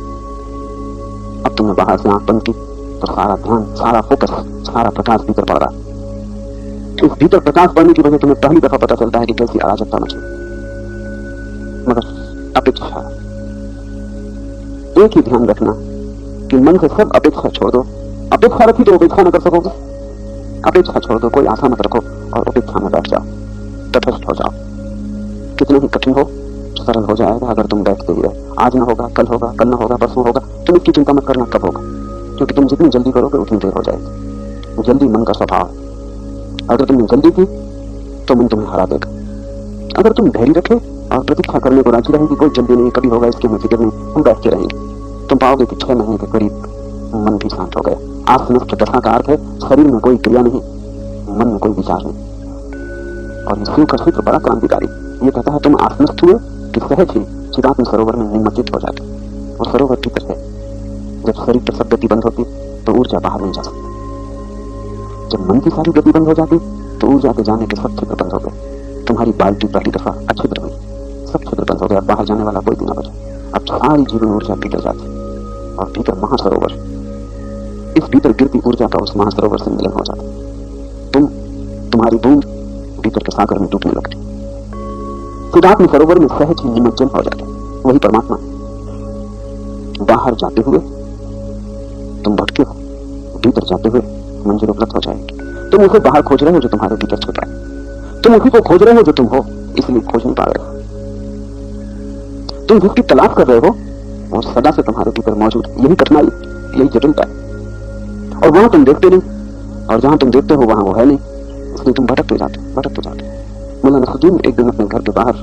अब तुमने बाहर से आंख बंद की तो सारा ध्यान, सारा फोकस, सारा प्रकाश भीतर पड़ रहा है। इस भीतर प्रकाश पड़ने की वजह तुम्हें पहली दफा पता चलता है कि कैसी अराजकता मची। मगर अपेक्षा, एक ही ध्यान रखना कि मन से सब अपेक्षा छोड़ दो। अपेक्षा रखी तो उपेक्षा न कर सकोगे। अपेक्षा छोड़ दो, कोई आशा मत रखो और उपेक्षा में बैठ जाओ, तटस्थ हो जाओ। कितना ही कठिन हो सरल हो जाएगा अगर तुम बैठते ही रहे। आज ना होगा, कल होगा, कल ना होगा, परसों होगा, तुम इसकी चिंता मत करना कब होगा, क्योंकि तुम जितनी जल्दी करोगे उतनी देर हो जाएगी। जल्दी मन का स्वभाव, अगर तुमने जल्दी की तो मन तुम्हें हरा देगा। अगर तुम धैर्य रखे और प्रतीक्षा करने को राजी रहेगी, कोई जल्दी नहीं, कभी होगा इसकी हमें फिक्र नहीं, हम बैठते रहेंगे, तुम पाओगे कि 6 महीने के करीब मन भी शांत हो गया। आसनस्थ दशा का अर्थ है शरीर में कोई क्रिया नहीं, मन में कोई विचार नहीं। और शिव का सूत्र बड़ा क्रांतिकारी, ये कहता है तुम आसनस्थ हुए कि सहज ही चिदात्म सरोवर में निमज्जित हो जाते। वो सरोवर भीतर है। जब शरीर पर सब गति बंद होती तो ऊर्जा बाहर नहीं जा सकती। जब मन की सारी गति बंद हो जाती तो ऊर्जा के जाने के सब छिद्र बंद हो गए। तुम्हारी बाल्टी पहली दफा अच्छिद्र हुई, सब छिद्र बंद हो गया, बाहर जाने वाला कोई भी ना बचा। अब सारी जीवन ऊर्जा भीतर जाती और भीतर महासरोवर, इस भीतर गिरती ऊर्जा का उस महासरोवर से मिलन हो जाता। तुम्हारी बूंद भीतर के सागर में डूबने लगती, चिदात्म सरोवर में सहज ही निमज्जन हो जाता। वही परमात्मा। बाहर जाते हुए तुम भटके हो, भीतर जाते हुए मंजिल उपलब्ध हो जाएगी। तुम उसे बाहर खोज रहे हो जो तुम्हारे भीतर छुपा है, तुम उसी को खोज रहे हो जो तुम हो, इसलिए खोज नहीं पा रहे हो। तुम जिसकी तलाश कर रहे हो वो सदा से तुम्हारे भीतर मौजूद। यही कठिनाई, यही जटिलता है। और वहां तुम देखते नहीं, और जहां तुम देखते हो वहां वो है नहीं, इसलिए तुम भटकते जाते। मुल्ला नसरुद्दीन एक दिन अपने घर के बाहर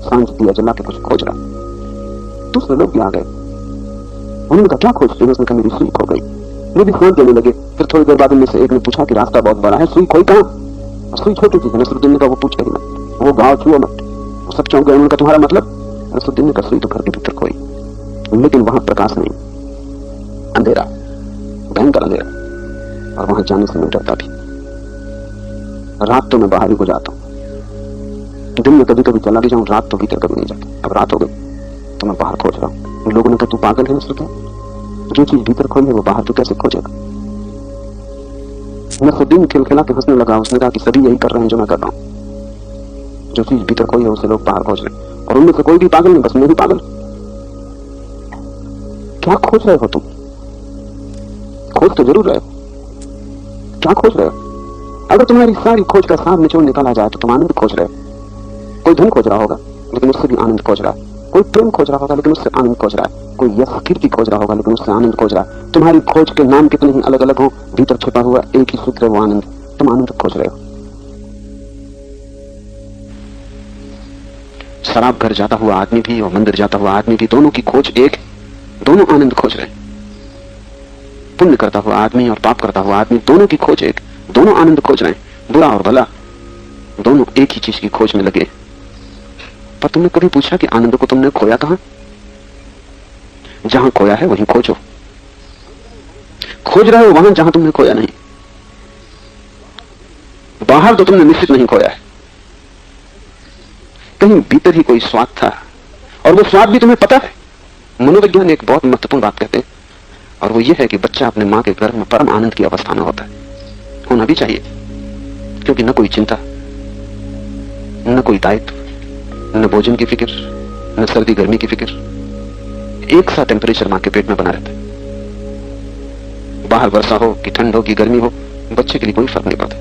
सांझ दिया जला के कुछ खोज रहा। दूसरे लोग भी आ गए, उन्होंने कहा क्या खोजते हो? उसने कहा मेरी सुई खो गई। वो भी सांझ देने लगे। फिर थोड़ी देर बाद उनमें से एक ने पूछा कि रास्ता बहुत बड़ा है, सुई खोई कहाँ? सुई छोटी चीज है। नसरुद्दीन ने कहा वो पूछे ही मत, वो गाँव छुओ मत। वो सब चौंक गए। उन्होंने कहा तुम्हारा मतलब? नसरुद्दीन ने कहा सुई तो घर के भीतर खोई, लेकिन वहां प्रकाश नहीं, अंधेरा, भयंकर अंधेरा, और वहां जाने से मैं डरता भी। रात तो मैं बाहर ही को जाता हूँ, दिन में कभी कभी चला भी जाऊं, रात तो भीतर कभी नहीं जाता। अब रात हो गई तो मैं बाहर खोज रहा हूँ। लोगों ने कहा तू पागल है नसरुद्दीन, जो चीज भीतर खोई है वो बाहर तो कैसे खोजेगा? नसरुद्दीन खिलखिला के हंसने लगा। उसने कहा कि सभी यही कर रहे हैं जो मैं कर रहा हूँ। जो चीज भीतर खोई है उसे लोग बाहर खोज रहे हैं, और उनमें से कोई भी पागल नहीं, बस मैं ही पागल। क्या खोज रहे हो तुम? खोज तो जरूर रहे हो, क्या खोज रहे हो? अगर तुम्हारी सारी खोज का सार निचोड़ निकाला जाए तो तुम आनंद खोज रहे हो। कोई धन खोज रहा होगा लेकिन उससे भी आनंद खोज रहा है, कोई प्रेम खोज रहा होगा लेकिन उससे आनंद खोज रहा है, कोई यश कीर्ति खोज रहा होगा लेकिन उससे आनंद खोज रहा है। तुम्हारी खोज के नाम कितने ही अलग अलग हो, भीतर छिपा हुआ एक ही सूत्र है, वो आनंद। तुम आनंद खोज रहे हो। शराब घर जाता हुआ आदमी भी और मंदिर जाता हुआ आदमी भी, दोनों की खोज एक, दोनों आनंद खोज रहे। पुण्य करता हुआ आदमी और पाप करता हुआ आदमी, दोनों की खोज एक, दोनों आनंद खोज रहे हैं, बुरा और भला दोनों एक ही चीज की खोज में लगे। पर तुमने कभी पूछा कि आनंद को तुमने खोया कहां? जहां खोया है वहीं खोजो। खोज रहे हो वहां जहां तुमने खोया नहीं। बाहर तो तुमने निश्चित नहीं खोया है, कहीं भीतर ही कोई स्वाद था, और वो स्वाद भी तुम्हें पता है। मनोविज्ञान एक बहुत महत्वपूर्ण बात कहते हैं, और वो ये है कि बच्चा अपने मां के गर्भ में परम आनंद की अवस्था में होता है। होना भी चाहिए, क्योंकि न कोई चिंता, न कोई दायित्व, न भोजन की फिक्र, न सर्दी गर्मी की फिक्र। एक सा टेम्परेचर मां के पेट में बना रहता है। बाहर वर्षा हो कि ठंड हो कि गर्मी हो, बच्चे के लिए कोई फर्क नहीं पड़ता।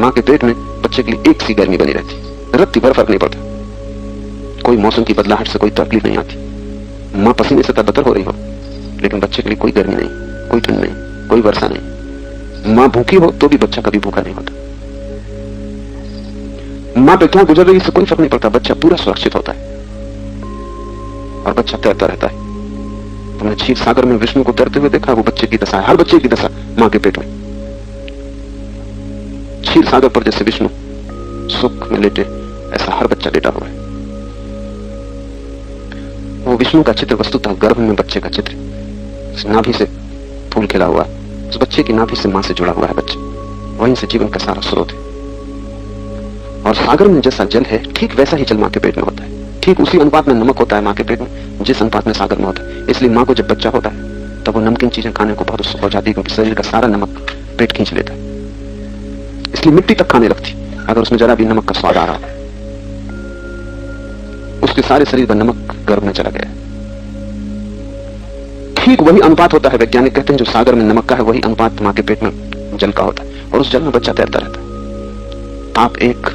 मां के पेट में बच्चे के लिए एक सी गर्मी बनी रहती, रत्ती भर फर्क नहीं पड़ता। कोई मौसम की बदलाहट से कोई तकलीफ नहीं आती। मां पसीने से तरबतर हो रही हो, लेकिन बच्चे के लिए कोई गर्मी नहीं, कोई ठंड नहीं, कोई वर्षा नहीं। मां भूखी हो तो भी बच्चा कभी भूखा नहीं होता। मां पे क्या गुजर रही है इससे कोई फर्क नहीं पड़ता। बच्चा पूरा सुरक्षित होता है और बच्चा तैरता रहता है। तुमने क्षीर सागर में विष्णु को तैरते हुए देखा? वो बच्चे की दशा है, हर बच्चे की दशा मां के पेट में। क्षीर सागर पर जैसे विष्णु सुख में लेटे, ऐसा हर बच्चा लेटा हुआ है। वो विष्णु का चित्र वस्तुतः गर्भ में बच्चे का चित्र। उस नाभि से फूल खिला हुआ है, उस बच्चे की नाभि से मां से जुड़ा हुआ है बच्चा। वहीं से जीवन का सारा स्रोत है। और सागर में जैसा जल है, ठीक वैसा ही जल मां के पेट में होता है। ठीक उसी अनुपात में नमक होता है मां के पेट में, जिस अनुपात में सागर में होता है। इसलिए मां को जब बच्चा होता है तब वो नमकीन चीजें खाने को बहुत उत्सुक हो जाती है, क्योंकि शरीर का सारा नमक पेट खींच लेता है। इसलिए मिट्टी तक खाने लगती अगर उसमें जरा भी नमक का स्वाद आ रहा हो। उसके सारे शरीर का नमक गर्भ में चला गया। ठीक वही अनुपात होता है, वैज्ञानिक कहते हैं, जो सागर में नमक का है वही अनुपात मां के पेट में जल का होता है। और उस जल में बच्चा तैरता रहता है। आप एक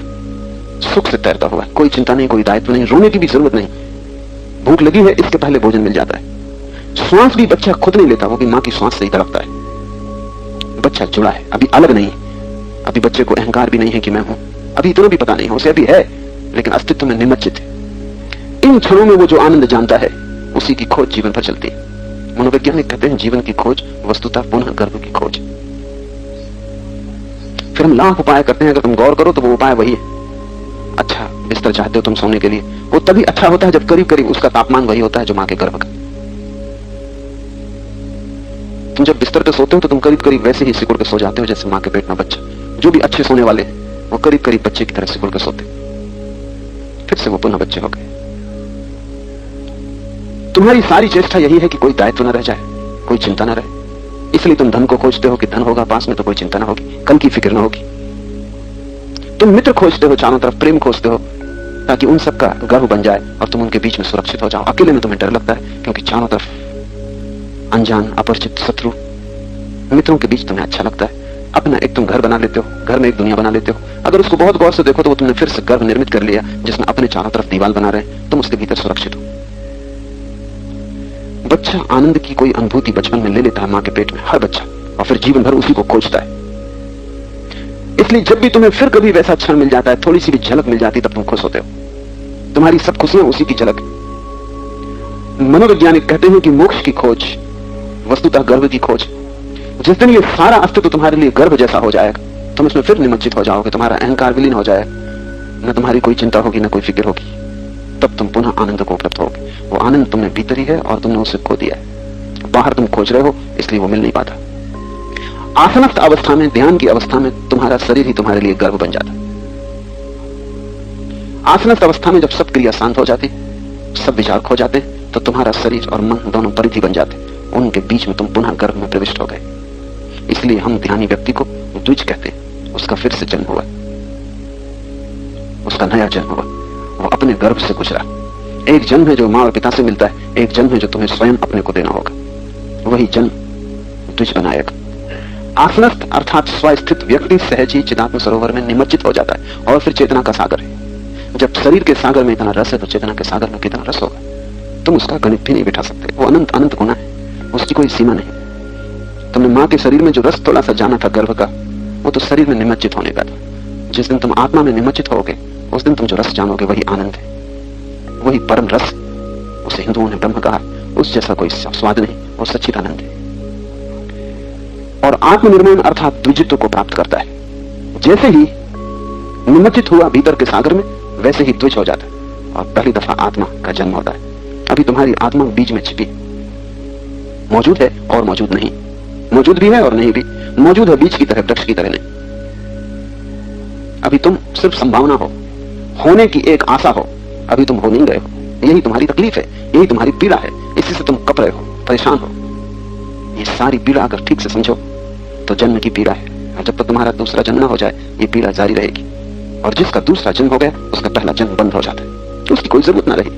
सुख से तैरता हुआ है, कोई चिंता नहीं, कोई दायित्व नहीं, रोने की भी जरूरत नहीं। भूख लगी है, इसके पहले भोजन मिल जाता है। श्वास भी बच्चा खुद नहीं लेता, वो भी मां की श्वास से ही तड़पता है। बच्चा जुड़ा है, अभी अलग नहीं है। अभी बच्चे को अहंकार भी नहीं है कि मैं हूं, अभी इतना भी पता नहीं है, उसे अभी है, लेकिन अस्तित्व में निमज्जित है। इन क्षणों में वो जो आनंद जानता है, उसी की खोज जीवन भर चलती है। मनोवैज्ञानिक कहते हैं जीवन की खोज वस्तुतः पुनः गर्भ की खोज। फिर हम लाख उपाय करते हैं, अगर तुम गौर करो तो वो उपाय वही है। अच्छा बिस्तर चाहते हो तुम सोने के लिए, वो तभी अच्छा होता है जब करीब करीब उसका तापमान वही होता है जो मां के गर्भ का। तुम जब बिस्तर पे सोते हो तो तुम करीब करीब वैसे ही सिकुड़ के सो जाते हो जैसे मां के पेट में बच्चा। जो भी अच्छे सोने वाले वो करीब करीब बच्चे की तरह सिकुड़ के सोते, फिर से वो पुनः बच्चे हो गए। तुम्हारी सारी चेष्टा यही है कि कोई दायित्व न रह जाए, कोई चिंता न रहे। इसलिए तुम धन को खोजते हो कि धन होगा पास में तो कोई चिंता ना होगी, कल की फिक्र ना होगी। तुम मित्र खोजते हो, चारों तरफ प्रेम खोजते हो, ताकि उन सबका गर्व बन जाए और तुम उनके बीच में सुरक्षित हो जाओ। अकेले में तुम्हें डर लगता है, क्योंकि चारों तरफ अनजान अपरिचित शत्रु। मित्रों के बीच तुम्हें अच्छा लगता है। अपना एक तुम घर बना लेते हो, घर में एक दुनिया बना लेते हो। अगर उसको बहुत गौर से देखो तो वो तुमने फिर से गर्भ निर्मित कर लिया, जिसमें अपने चारों तरफ दीवार बना रहे, तुम उसके भीतर सुरक्षित हो। बच्चा आनंद की कोई अनुभूति बचपन में ले लेता है मां के पेट में, हर बच्चा, और फिर जीवन भर उसी को खोजता है। इसलिए जब भी तुम्हें फिर कभी वैसा क्षण मिल जाता है, थोड़ी सी भी झलक मिल जाती, तब तुम खुश होते हो। तुम्हारी सब खुशियां उसी की झलक। मनोवैज्ञानिक कहते हैं कि मोक्ष की खोज वस्तुतः गर्भ की खोज। जिस दिन ये सारा अस्तित्व तुम्हारे लिए गर्भ जैसा हो जाएगा, तुम इसमें फिर निमज्जित हो जाओगे, तुम्हारा अहंकार विलीन हो जाएगा, न तुम्हारी कोई चिंता होगी न कोई फिक्र होगी। तब तुम पुनः आनंद को उपलब्ध होगे। वो आनंद तुमने भीतर ही है और तुमने उसे खो दिया है। बाहर तुम खोज रहे हो, इसलिए वो मिल नहीं पाता। आसनस्थ अवस्था में, ध्यान की अवस्था में, तुम्हारा शरीर ही तुम्हारे लिए गर्भ बन जाता है। आसनस्थ अवस्था में जब सब क्रिया शांत हो जाती, सब विचार खो जाते, तो तुम्हारा शरीर और मन दोनों परिधि बन जाते। उनके बीच में तुम पुनः गर्भ में प्रविष्ट हो गए। इसलिए हम ध्यानी व्यक्ति को द्विज कहते हैं। उसका फिर से जन्म हुआ, उसका नया जन्म हुआ, वो अपने गर्भ से गुजरा। एक जन्म है जो मां और पिता से मिलता है, एक जन्म है जो तुम्हें स्वयं अपने को देना होगा। वही जन्म द्विज बनाएगा। आसनस्थ अर्थात स्वस्थित व्यक्ति सहज ही चिदात्म सरोवर में निमज्जित हो जाता है, और फिर चेतना का सागर है। जब शरीर के सागर में इतना रस है, तो चेतना के सागर में कितना रस होगा, तुम उसका गणित भी नहीं बिठा सकते। वो अनंत अनंत गुना है, उसकी कोई सीमा नहीं। तुमने मां के शरीर में जो रस थोड़ा सा जाना था गर्भ का, वो तो शरीर में निमज्जित होने का था। जिस दिन तुम आत्मा में निमज्जित होगे, उस दिन तुम जो रस जानोगे वही आनंद है, वही परम रस। उसे हिंदुओं ने ब्रह्म कहा। उस जैसा कोई स्वाद नहीं, वो सच्चिदानंद है। और आत्मनिर्माण अर्थात द्विजित्व को प्राप्त करता है। जैसे ही निमज्जित हुआ भीतर के सागर में, वैसे ही द्विज हो जाता है और पहली दफा आत्मा का जन्म होता है। अभी तुम्हारी आत्मा बीज में छिपी मौजूद है और मौजूद नहीं, मौजूद भी है और नहीं भी, मौजूद है बीज की तरह, वृक्ष की तरह नहीं। अभी तुम सिर्फ संभावना हो, होने की एक आशा हो, अभी तुम हो नहीं गए हो। यही तुम्हारी तकलीफ है, यही तुम्हारी पीड़ा है, इसी से तुम कप रहे हो, परेशान हो। ये सारी पीड़ा अगर ठीक से समझो तो जन्म की पीड़ा है, और जब तक तुम्हारा दूसरा जन्म न हो जाए ये पीड़ा जारी रहेगी। और जिसका दूसरा जन्म हो गया उसका पहला जन्म बंद हो जाता है, तो उसकी कोई जरूरत ना रही।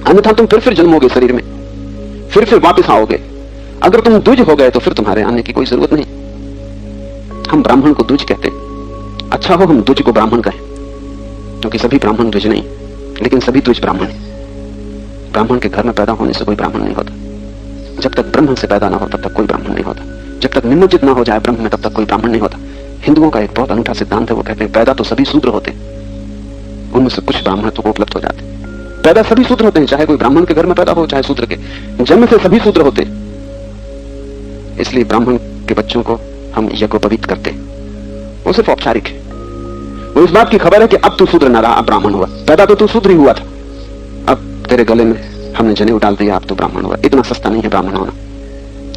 अन्यथा तुम फिर जन्मोगे शरीर में, फिर वापस आओगे। अगर तुम द्विज हो गए तो फिर तुम्हारे आने की कोई जरूरत नहीं। हम ब्राह्मण को द्विज कहते, अच्छा हो हम द्विज को ब्राह्मण कहें, क्योंकि सभी ब्राह्मण द्विज नहीं, लेकिन सभी द्विज ब्राह्मण है। ब्राह्मण के घर में पैदा होने से कोई ब्राह्मण नहीं होता। जब तक ब्रह्म से पैदा ना हो तब तक कोई ब्राह्मण नहीं होता। जब तक निमज्जित ना हो जाए ब्रह्म में तब तक कोई ब्राह्मण नहीं होता। हिंदुओं का एक बहुत अनूठा सिद्धांत है, वो कहते हैं पैदा तो सभी शूद्र होते, उनमें से कुछ ब्राह्मण तो उपलब्ध हो जाते। पैदा सभी शूद्र होते हैं, चाहे कोई ब्राह्मण के घर में पैदा हो चाहे शूद्र के, जन्म से सभी शूद्र होते। इसलिए ब्राह्मण के बच्चों को हम यज्ञोपवीत करते, वो सिर्फ औपचारिक है। वो इस बात की खबर है कि अब तू शूद्र न रहा, अब ब्राह्मण हुआ। पैदा तो तू शूद्र ही हुआ था, अब तेरे गले में हमने जनेऊ डाल दिया, अब तो ब्राह्मण हुआ। इतना सस्ता नहीं है ब्राह्मण होना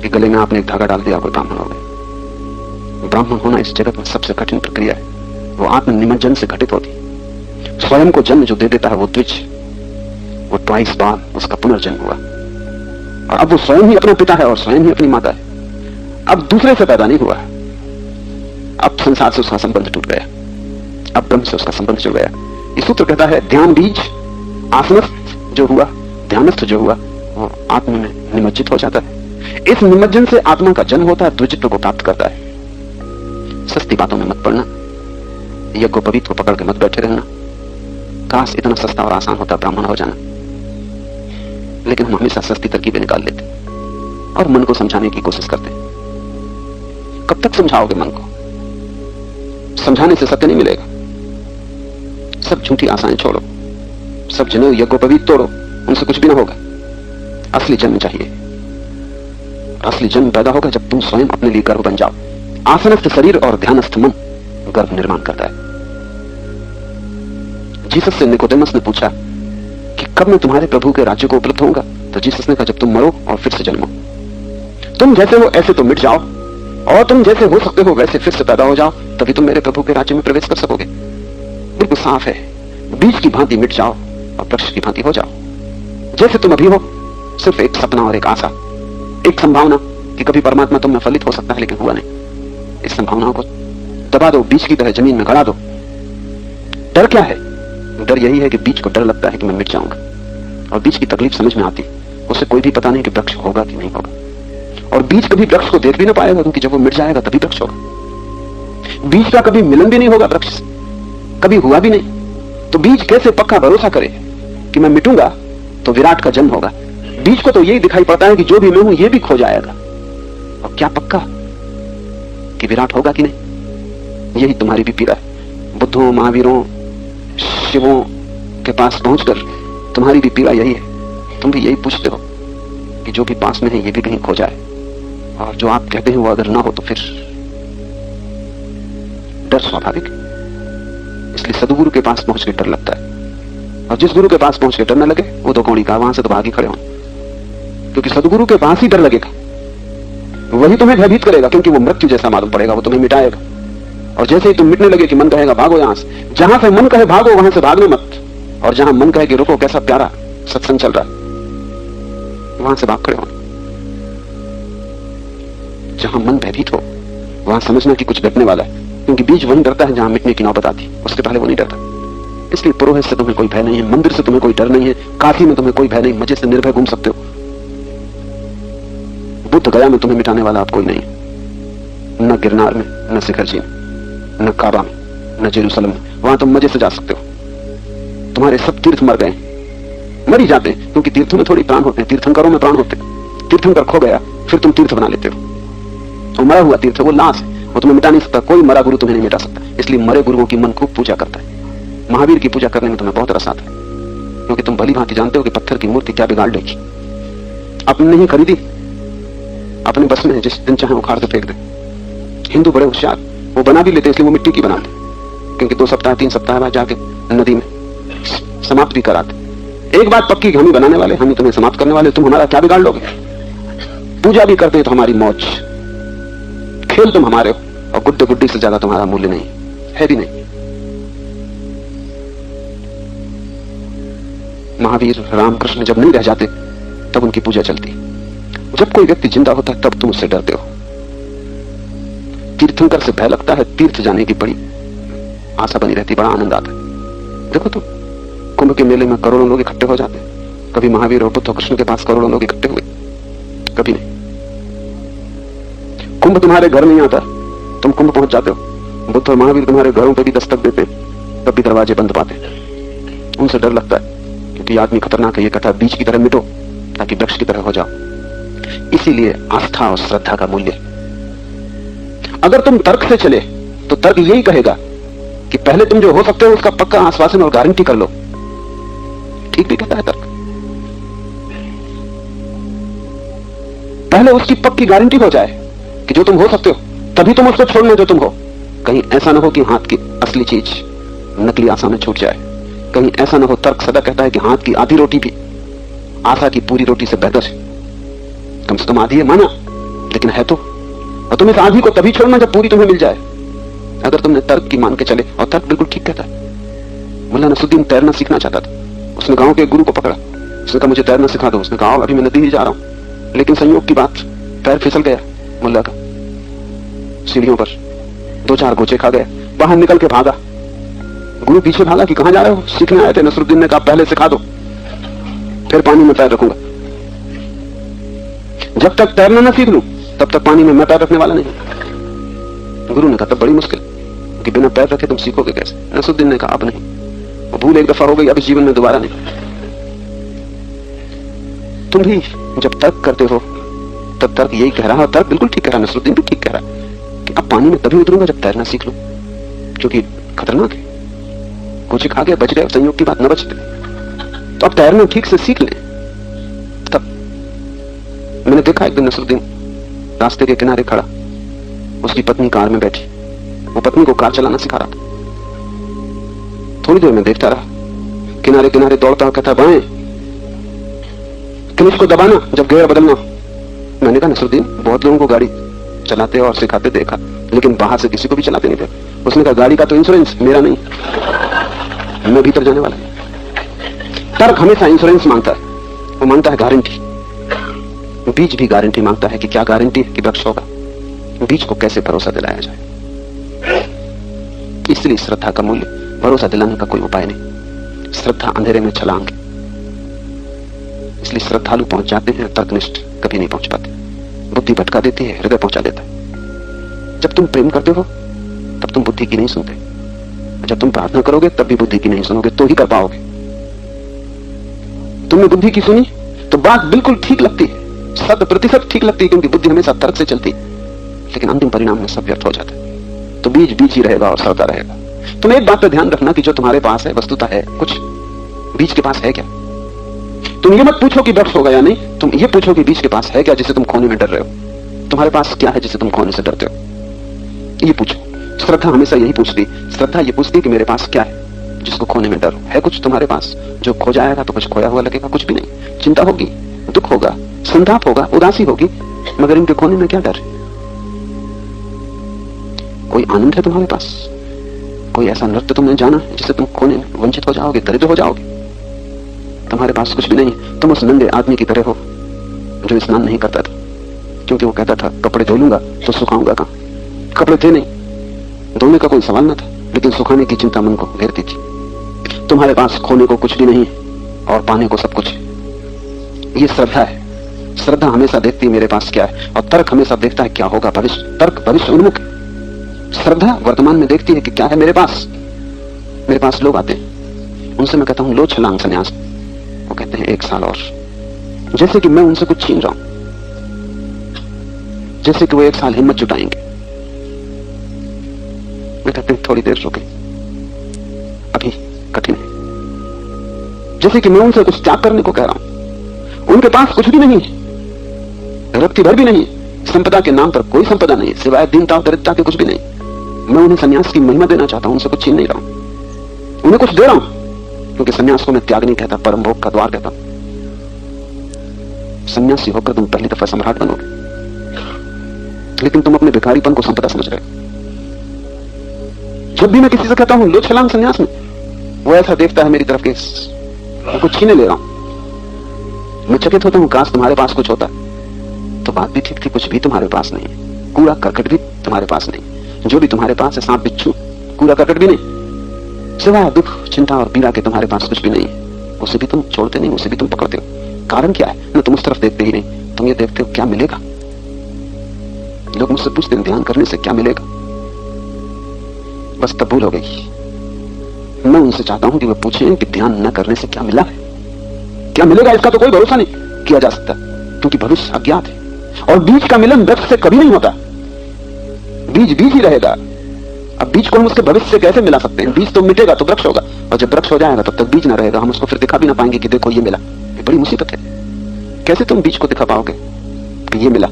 कि गले में आपने एक धागा डाल दिया कोई ब्राह्मण हो गया। ब्राह्मण होना इस जगत में सबसे कठिन प्रक्रिया है, वो आत्म निमज्जन से घटित होती। स्वयं को जन्म जो दे देता है वो द्विज, वो ट्वाइस बाद उसका पुनर्जन्म हुआ, और अब वो स्वयं ही अपना पिता है और स्वयं ही अपनी माता है। अब दूसरे से पैदा नहीं हुआ, अब संसार से उसका संबंध टूट गया, अब ब्रह्म से उसका संबंध जुड़ गया। इस सूत्र कहता है ध्यान बीज आसनस्थ जो हुआ, ध्यानस्थ जो हुआ, वो आत्मा में निमज्जित हो जाता है। इस निमज्जन से आत्मा का जन्म होता है, द्विजित्व को प्राप्त करता है। सस्ती बातों में मत पड़ना, यज्ञोपवीत को पकड़ के मत बैठे रहना। काश इतना सस्ता और आसान होता ब्राह्मण हो जाना, लेकिन हम हमेशा सस्ती तरकीबें निकाल लेते और मन को समझाने की कोशिश करते। कब तक समझाओगे मन को? समझाने से सत्य नहीं मिलेगा। सब झूठी आशाएं छोड़ो, सब जनेऊ यज्ञोपवीत तोड़ो, उनसे कुछ भी ना होगा। असली जन्म चाहिए, असली जन्म पैदा होगा जब तुम स्वयं अपने लिए गर्भ बन जाओ। आसनस्थ शरीर और ध्यानस्थ मन गर्भ निर्माण करता है। जीसस से निकोदेमस ने पूछा कि कब मैं तुम्हारे प्रभु के राज्य को उपलब्ध होऊंगा, तो जीसस ने कहा जब तुम मरो और फिर से जन्मो। तुम जैसे हो ऐसे तो मिट जाओ, और तुम जैसे हो सकते हो वैसे फिर से पैदा हो जाओ, तभी तुम मेरे प्रभु के राज्य में प्रवेश कर सकोगे। बिल्कुल साफ है, बीज की भांति मिट जाओ और वृक्ष की भांति हो जाओ। जैसे तुम अभी हो, सिर्फ एक सपना और एक आशा, एक संभावना कि कभी परमात्मा तुम में फलित हो सकता है, लेकिन हुआ नहीं। इस संभावना को दबा दो, बीज की तरह जमीन में गड़ा दो। डर क्या है? डर यही है कि बीज को डर लगता है कि मैं मिट जाऊंगा, और बीज की तकलीफ समझ में आती, उसे कोई भी पता नहीं कि वृक्ष होगा कि नहीं होगा। और बीज कभी वृक्ष को देख भी ना पाएगा, क्योंकि जब वो मिट जाएगा तभी वृक्ष होगा। बीज का कभी मिलन भी नहीं होगा वृक्ष से, कभी हुआ भी नहीं। तो बीज कैसे पक्का भरोसा करे कि मैं मिटूंगा तो विराट का जन्म होगा? बीज को तो यही दिखाई पड़ता है कि जो भी मैं हूं ये भी खो जाएगा, और क्या पक्का कि विराट होगा कि नहीं? यही तुम्हारी भी पीड़ा है। बुद्धों, महावीरों, शिवों के पास पहुंचकर तुम्हारी भी पीड़ा यही है। तुम भी यही पूछते हो कि जो भी पास में है ये भी कहीं खो जाए, और जो आप कहते हैं वो अगर ना हो तो फिर डर स्वाभाविक। इसलिए सदगुरु के पास पहुंच के डर लगता है, और जिस गुरु के पास पहुंच के डर न लगे वो तो कौड़ी का, वहां से तो भागी खड़े हो। क्योंकि सदगुरु के पास ही डर लगेगा, वही तुम्हें भयभीत करेगा, क्योंकि वो मृत्यु जैसा मालूम पड़ेगा, वो तुम्हें मिटाएगा। और जैसे ही तुम मिटने लगे कि मन कहेगा भागो यहां से, जहां से मन कहे भागो वहां से भागने मत, और जहां मन कहे कि रुको कैसा प्यारा सत्संग चल रहा है, वहां से भाग खड़े हो। जहां मन भयभीत हो वहां समझना कि कुछ घटने वाला है, क्योंकि बीज वहीं डरता है जहां मिटने की नौबत आती, उसके पहले वो नहीं डरता। इसलिए पुरोहित से तुम्हें कोई भय नहीं है, मंदिर से तुम्हें कोई डर नहीं है, काशी में तुम्हें कोई भय नहीं, मजे से निर्भय घूम सकते हो। बुद्ध गया में तुम्हें मिटाने वाला अब कोई नहीं, न गिरनार में, न शिखरजी में, न काबा में, न जेरूसलम में, वहां तुम मजे से जा सकते हो। तुम्हारे सब तीर्थ मर गए, मर ही जाते हैं, क्योंकि तीर्थों में थोड़ी प्राण होते हैं, तीर्थंकरों में प्राण होते हैं। तीर्थंकर खो गया फिर तुम तीर्थ बना लेते हो, तो मरा हुआ तीर्थ वो लाश है, वो तुम्हें मिटा नहीं सकता, कोई मरा गुरु तुम्हें नहीं मिटा सकता। इसलिए मरे गुरुओं की मन खूब पूजा करता है। महावीर की पूजा करने में तुम्हें बहुत रस आता है, क्योंकि तुम भली भांति जानते हो कि पत्थर की मूर्ति क्या बिगाड़ लेगी। अपने नहीं खरीदी, अपने बस में है, जिस दिन चाहे उखाड़ के फेंक दे, हिंदू बड़े होशियार, वो बना भी लेते इसलिए वो मिट्टी की बनाते, क्योंकि 2 सप्ताह 3 सप्ताह बाद जाके नदी में समाप्त भी कराते। एक बात पक्की, हम ही बनाने वाले, हम ही तुम्हें समाप्त करने वाले, तुम हमारा क्या बिगाड़ लोगे? पूजा भी करते तो हमारी मौज, खेल तुम हमारे हो, और गुड्डे गुड्डी से ज्यादा तुम्हारा मूल्य नहीं है भी नहीं। महावीर रामकृष्ण जब नहीं रह जाते तब उनकी पूजा चलती। जब कोई व्यक्ति जिंदा होता है तब तुम उससे डरते हो। तीर्थंकर से भय लगता है, तीर्थ जाने की बड़ी आशा बनी रहती, बड़ा आनंद आता है। देखो तो कुंभ के मेले में करोड़ों लोग इकट्ठे हो जाते, कभी महावीर और बुद्ध कृष्ण के पास करोड़ों लोग इकट्ठे हुए? कभी नहीं। कुंभ तुम्हारे घर नहीं आता, तुम कुंभ पहुंच जाते हो। बुद्ध और महावीर तुम्हारे घरों पे भी दस्तक देते, तब भी दरवाजे बंद पाते। उनसे डर लगता है क्योंकि आदमी खतरनाक है। ये कथा बीज की तरह मिटो ताकि वृक्ष की तरह हो जाओ। इसीलिए आस्था और श्रद्धा का मूल्य। अगर तुम तर्क से चले तो तर्क यही कहेगा कि पहले तुम जो हो सकते हो उसका पक्का आश्वासन और गारंटी कर लो। ठीक भी कहता है तर्क, पहले उसकी पक्की गारंटी हो जाए कि जो तुम हो सकते हो, तभी तुम उसको छोड़ लो जो तुम हो। कहीं ऐसा ना हो कि हाथ की असली चीज नकली आशा में छूट जाए। कहीं ऐसा ना हो, तर्क सदा कहता है कि हाथ की आधी रोटी भी आशा की पूरी रोटी से बेहतर है। कम से कम आधी है माना, लेकिन है तो। और तुम इस आधी को तभी छोड़ना जब पूरी तुम्हें मिल जाए। अगर तुमने तर्क की मान के चले, और तर्क बिल्कुल ठीक कहता है। मुल्ला नसरुद्दीन तैरना सीखना चाहता था, उसने गांव के गुरु को पकड़ा, उसने कहा मुझे तैरना सिखा दो। उसने कहा अभी मैं नदी ही जा रहा हूं। लेकिन संयोग की बात, पैर फिसल गया मुल्ला का सीढ़ियों पर, 2-4 गोचे खा गया, बाहर निकल के भागा। गुरु पीछे भागा कि कहां जा रहे हो? सीखने आए थे। नसरुद्दीन ने कहा पहले सिखा दो, फिर पानी में पैर रखूंगा। जब तक तैरना न सीख लूं तब तक पानी में मैं पैर रखने वाला नहीं। गुरु ने कहा तब बड़ी मुश्किल कि बिना पैर रखे तुम सीखोगे कैसे? नसरुद्दीन ने कहा अब नहीं, वो भूल एक दफा हो गई, अब इस जीवन में दोबारा नहीं। तुम भी जब तर्क करते हो तब तर्क यही कह रहा है, और तर्क बिल्कुल ठीक कह रहा है, नसरुद्दीन भी ठीक कह रहा है कि अब पानी में तभी उतरूंगा जब तैरना सीख लूं, क्योंकि खतरनाक है। कुछ खा के बच गए, संयोग की बात न बचते, तो अब तैरना ठीक से सीख ले। तब मैंने देखा एक दिन नसरुद्दीन रास्ते के किनारे खड़ा, उसकी पत्नी कार में बैठी, वो पत्नी को कार चलाना सिखा रहा था। थोड़ी देर में देखता रहा, किनारे किनारे दौड़ता, कहता बाएं क्लिच को दबाना जब गियर बदलना। मैंने कहा नसरुद्दीन बहुत लोगों को गाड़ी चलाते और सिखाते देखा, लेकिन बाहर से किसी को भी चलाते नहीं देखा। उसने कहा गाड़ी का तो इंश्योरेंस मेरा नहीं, मैं भीतर जाने वाला। तर्क हमेशा इंश्योरेंस मांगता है, वो मांगता है गारंटी। बीज भी गारंटी मांगता है कि क्या गारंटी है कि वृक्ष होगा। बीज को कैसे भरोसा दिलाया जाए? इसलिए श्रद्धा का मूल्य, भरोसा दिलाने का कोई उपाय नहीं। श्रद्धा अंधेरे में छलांग, इसलिए श्रद्धालु पहुंच जाते हैं, तर्कनिष्ठ कभी नहीं पहुंच पाते। बुद्धि भटका देती है, हृदय पहुंचा देता है। जब तुम प्रेम करते हो तब तुम बुद्धि की नहीं सुनते, जब तुम प्रार्थना करोगे तब भी बुद्धि की नहीं सुनोगे, तो ही कर पाओगे। तुमने बुद्धि की सुनी तो बात बिल्कुल ठीक लगती है, 100% ठीक लगती है, क्योंकि बुद्धि हमेशा तर्क से चलती है, लेकिन अंतिम परिणाम में सब व्यर्थ हो जाता है। तो बीज बीज ही रहेगा और सड़ता रहेगा। तुम एक बात पर ध्यान रखना कि जो तुम्हारे पास है वस्तुतः है कुछ, बीज के पास है क्या? तुम ये मत पूछो कि वृक्ष होगा या नहीं, तुम ये पूछो कि बीज के पास है क्या जिसे तुम खोने में डर रहे हो। तुम्हारे पास क्या है जिसे तुम खोने से डरते हो? ये पूछो। श्रद्धा हमेशा यही पूछती, श्रद्धा ये पूछती कि मेरे पास क्या है जिसको खोने में डर हो? है कुछ तुम्हारे पास? जो खो जाएगा तो कुछ खोया हुआ लगेगा? कुछ भी नहीं। चिंता होगी, दुख होगा, संताप होगा, उदासी होगी, मगर इनके खोने में क्या डर है? कोई आनंद है तुम्हारे पास? कोई ऐसा नृत्य तुमने जाना जिससे तुम खोने में वंचित हो जाओगे, दरिद्र हो जाओगे? तुम्हारे पास कुछ भी नहीं। तुम उस नंगे आदमी की तरह हो जो स्नान नहीं करता था, क्योंकि वो कहता था कपड़े धो लूंगा तो सुखाऊंगा कहां? कपड़े थे नहीं, धोने का कोई सवाल ना था, लेकिन सुखाने की चिंता मन को घेरती थी। तुम्हारे पास खोने को कुछ भी नहीं और पाने को सब कुछ है। ये श्रद्धा है। श्रद्धा हमेशा देखती है मेरे पास क्या है, और तर्क हमेशा देखता है क्या होगा भविष्य। तर्क भविष्य उन्मुख है, श्रद्धा वर्तमान में देखती है कि क्या है मेरे पास। मेरे पास लोग आते हैं, उनसे मैं कहता हूं लो छलांग संन्यास, वो कहते हैं 1 साल और, जैसे कि मैं उनसे कुछ छीन रहा हूं, जैसे कि वो 1 साल हिम्मत जुटाएंगे। मैं कहते हैं थोड़ी देर रुके, अभी कठिन है, जैसे कि मैं उनसे कुछ त्याग करने को कह रहा हूं। उनके पास कुछ भी नहीं है, रत्ती भर भी नहीं है, संपदा के नाम पर कोई संपदा नहीं, सिवाय दीनता और दरिद्रता के कुछ भी नहीं। मैं उन्हें संन्यास की महिमा देना चाहता हूं, उनसे कुछ छीन नहीं रहा हूं, उन्हें कुछ दे रहा हूं, क्योंकि संन्यास को मैं त्याग नहीं कहता, परम भोग का द्वार कहता हूं। सन्यासी होकर तुम पहली दफा सम्राट बनोगे, लेकिन तुम अपने भिखारीपन को संपदा समझ रहे हो। जब भी मैं किसी से कहता हूं लो छलांग संन्यास में, वो ऐसा देखता है मेरी तरफ के मैं कुछ छीने ले रहा हूं। मैं चकित होता हूं, काश तुम्हारे पास कुछ होता। तो बात भी ठीक थी, कुछ भी तुम्हारे पास नहीं है, कूड़ा करकट भी तुम्हारे पास नहीं। जो भी तुम्हारे पास है, सांप बिच्छू, कूड़ा करकट भी नहीं, सिवाय दुख चिंता और पीड़ा के तुम्हारे पास कुछ भी नहीं है। उसे भी तुम छोड़ते नहीं, उसे भी तुम पकड़ते हो। कारण क्या है? न तुम उस तरफ देखते ही नहीं, तुम ये देखते हो क्या मिलेगा। लोग मुझसे पूछते हैं ध्यान करने से क्या मिलेगा, बस तब भूल हो गई। मैं उनसे चाहता हूं कि वे पूछें कि ध्यान न करने से क्या मिला है, क्या मिलेगा। इसका तो कोई भरोसा नहीं किया जा सकता, क्योंकि भविष्य अज्ञात है। और बीज का मिलन वृक्ष से कभी नहीं होता, बीज बीज ही रहेगा। अब बीज को हम उसके भविष्य से कैसे मिला सकते हैं? बीज तो मिटेगा तो वृक्ष होगा, और जब वृक्ष हो जाएगा तब तक बीज ना रहेगा, हम उसको फिर दिखा भी ना पाएंगे कि देखो ये मिला। ये बड़ी मुसीबत है। कैसे तुम बीज को दिखा पाओगे कि ये मिला?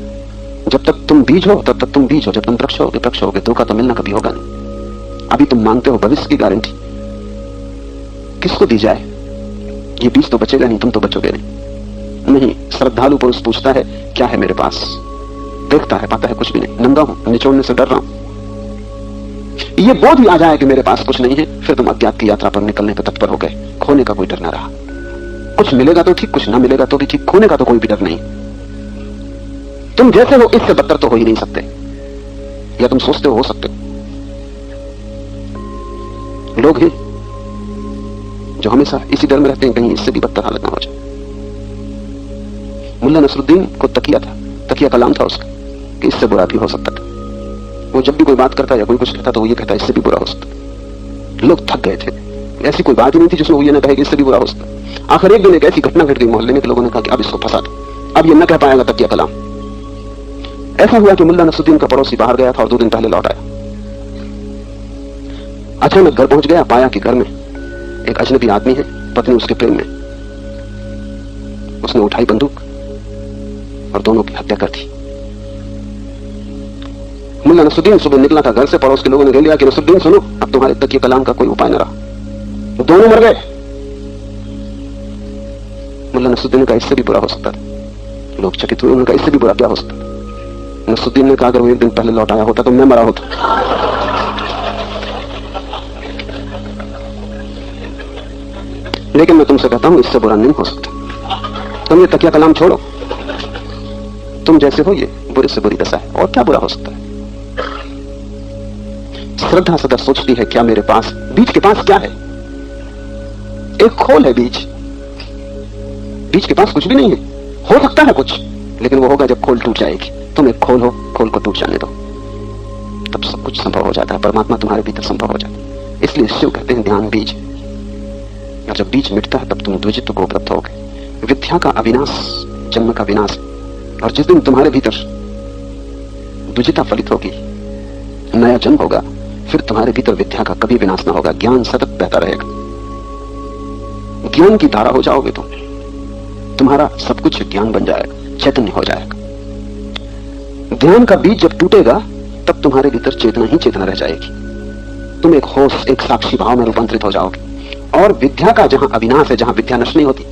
जब तक तुम बीज हो तब तक तुम बीज हो, जब तुम वृक्ष होगे धोखा तो मिलना कभी होगा नहीं। अभी तुम मांगते हो भविष्य की गारंटी, किसको दी जाए? ये बीज तो बचेगा नहीं, तुम तो बचोगे नहीं। श्रद्धालु पुरुष पूछता है क्या है मेरे पास, देखता है पाता है कुछ भी नहीं, नंगा हूं, निचोड़ने से डर रहा हूं। ये बोध भी आ जाए कि मेरे पास कुछ नहीं है, फिर तुम अज्ञात की यात्रा पर निकलने पर तत्पर हो गए। खोने का कोई डर न रहा। कुछ मिलेगा तो ठीक, कुछ ना मिलेगा तो भी ठीक, खोने का तो कोई भी डर नहीं। तुम जैसे हो इससे बदतर तो हो ही नहीं सकते, या तुम सोचते हो सकते हो। लोग हैं जो हमेशा इसी डर में रहते हैं कहीं इससे भी बदतर हालत ना हो जाए। मुल्ला नसरुद्दीन को तकिया था, तकिया कलाम था उसका कि इससे बुरा भी हो सकता था। वो जब भी कोई बात करता या कोई कुछ कहता तो वो ये कहता इससे भी बुरा हो सकता। लोग थक गए थे, ऐसी कोई बात ही नहीं थी जिसमें वो ये ना कहे कि इससे भी बुरा हो सकता। आखिर एक दिन एक ऐसी घटना घट गई मोहल्ले में कि लोगों ने कहा कि अब इसको फंसा दो, अब ये न कह पाएगा तकिया कलाम। ऐसा हुआ कि मुल्ला नसरुद्दीन का पड़ोसी बाहर गया था और 2 दिन पहले लौट आया। अचानक घर पहुंच गया, पाया कि घर में एक अजनबी आदमी है, पत्नी उसके प्रेम में। उसने उठाई बंदूक और दोनों की हत्या कर दी। मुल्ला नसरुद्दीन सुबह निकला था घर से, पड़ोस के लोगों ने कह लिया कि नसरुद्दीन सुनो, अब तुम्हारे तकिए कलाम का कोई उपाय न रहा, दोनों मर गए। मुल्ला नसरुद्दीन का इससे भी बुरा हो सकता था। लोग चकित हुए, उनका इससे भी बुरा क्या हो सकता था? नसरुद्दीन ने कहा अगर वो 1 दिन पहले लौट आया होता तो मैं मरा होता। लेकिन मैं तुमसे कहता हूं इससे बुरा नहीं हो सकता। तुम ये तकिया कलाम छोड़ो, तुम जैसे हो ये बुरे से बुरी दशा है, और क्या बुरा हो सकता है? श्रद्धा सदा सोचती है क्या मेरे पास, बीज के पास क्या है? एक खोल है बीज के पास कुछ भी नहीं है। हो सकता है कुछ, लेकिन वो होगा जब खोल टूट जाएगी। तुम एक खोल हो, खोल को टूट जाने दो, तब सब कुछ संभव हो जाता है। परमात्मा तुम्हारे भीतर संभव हो जाता है। इसलिए शिव कहते हैं ध्यान बीज, और जब बीज मिटता है तब तुम द्विजित्व को उपलब्ध होगे। विद्या का अविनाश जन्म का विनाश, और जिस दिन तुम्हारे भीतर द्विजिता फलित होगी, नया जन्म होगा, फिर तुम्हारे भीतर विद्या का कभी विनाश ना होगा। ज्ञान सतत बहता रहेगा, ज्ञान की धारा हो जाओगे तुम, तुम्हारा सब कुछ ज्ञान बन जाएगा, चैतन्य हो जाएगा। ध्यान का बीज जब टूटेगा तब तुम्हारे भीतर चेतना ही चेतना रह जाएगी। तुम एक होश, एक साक्षी भाव में रूपांतरित हो जाओगे। और विद्या का जहां अविनाश है, जहां विद्या नष्ट नहीं होती,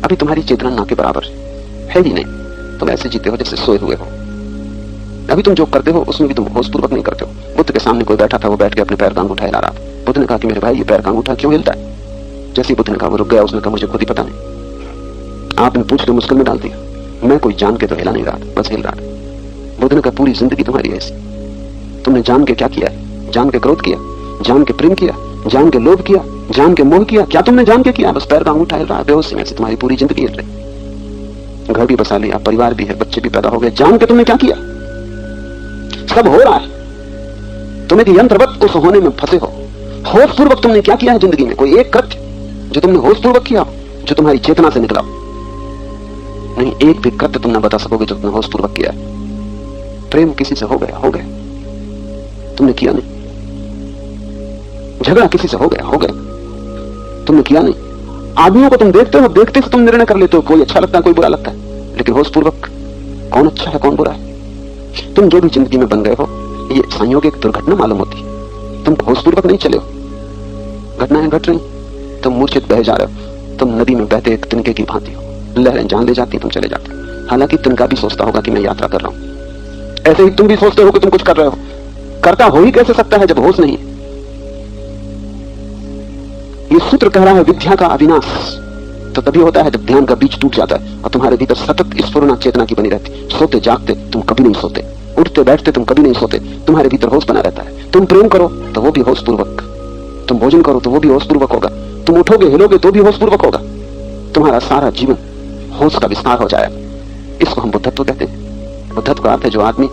अभी तुम्हारी चेतना ना के बराबर है ही नहीं। तुम ऐसे जीते हो जैसे सोए हुए हो। अभी तुम जो करते हो उसमें भी तुम होश पूर्वक नहीं करते हो। बुद्ध के सामने कोई बैठा था, वो बैठ के अपने पैर का अंगूठा हिला रहा था। बुद्ध ने कहा कि मेरे भाई ये पैर का अंगूठा क्यों हिलता है? जैसे ही बुद्ध ने कहा वो रुक गया। उसने कहा मुझे खुद ही पता नहीं। आपने पूछ के मुश्किल में डाल दिया। मैं कोई जान के तो हिला नहीं रहा था, बस हिल रहा था। बुद्ध ने कहा पूरी जिंदगी तुम्हारी ऐसी, तुमने जान के क्या किया है? जान के क्रोध किया, जान के प्रेम किया, जान के लोभ किया, जान के मोह किया? क्या तुमने जान के किया? बस पैर का अंगूठा हिल रहा है, बेहोशी में से तुम्हारी पूरी जिंदगी हिल रही। घर भी बसा लिया, परिवार भी है, बच्चे भी पैदा हो गए, जान के तुमने क्या किया? सब हो रहा है, तुम एक यंत्रवत उस होने में फंसे हो। होश पूर्वक तुमने क्या किया है जिंदगी में? कोई एक कृत्य जो तुमने होश पूर्वक किया, जो तुम्हारी चेतना से निकला? नहीं, एक भी कृत्य तुम ना बता सकोगे जो तुमने होश पूर्वक किया है। प्रेम किसी से हो गया, तुमने किया नहीं। झगड़ा किसी से हो गया, तुमने किया नहीं। आदमियों को तुम देखते हो, देखते से तुम निर्णय कर लेते हो, कोई अच्छा लगता है, कोई बुरा लगता है। लेकिन होश पूर्वक कौन अच्छा है, कौन बुरा है, तुम जो भी जिंदगी में बन गए हो, ये संयोग एक दुर्घटना मालूम होती है। तुम होशपूर्वक नहीं चले हो, घटनाएं घट रही, तुम मूर्छित बह जा रहे हो, तुम नदी में बहते एक तिनके की भांति हो, लहरें जहां ले जाती तुम चले जाते हो। हालांकि तिनका भी सोचता होगा कि मैं यात्रा कर रहा हूं। ऐसे ही तुम भी सोचते हो कि तुम कुछ कर रहे हो। करता हो ही कैसे सकता है जब होश नहीं है। ये सूत्र कह रहा है विद्या का अविनाश तो तभी होता है जब ध्यान का बीज टूट जाता है और तुम्हारे भीतर सतत स्फुरना चेतना की बनी रहती। सोते जागते तुम कभी नहीं सोते, उठते बैठते तुम कभी नहीं सोते, तुम्हारे भीतर होश बना रहता है। तुम प्रेम करो तो वो भी होशपूर्वक, तुम भोजन करो तो वो भी होशपूर्वक होगा, तुम उठोगे हिलोगे तो भी होशपूर्वक होगा। तुम्हारा सारा जीवन होश का विस्तार हो जाएगा। इसको हम बुद्धत्व कहते हैं। बुद्धत्व का अर्थ है जो आदमी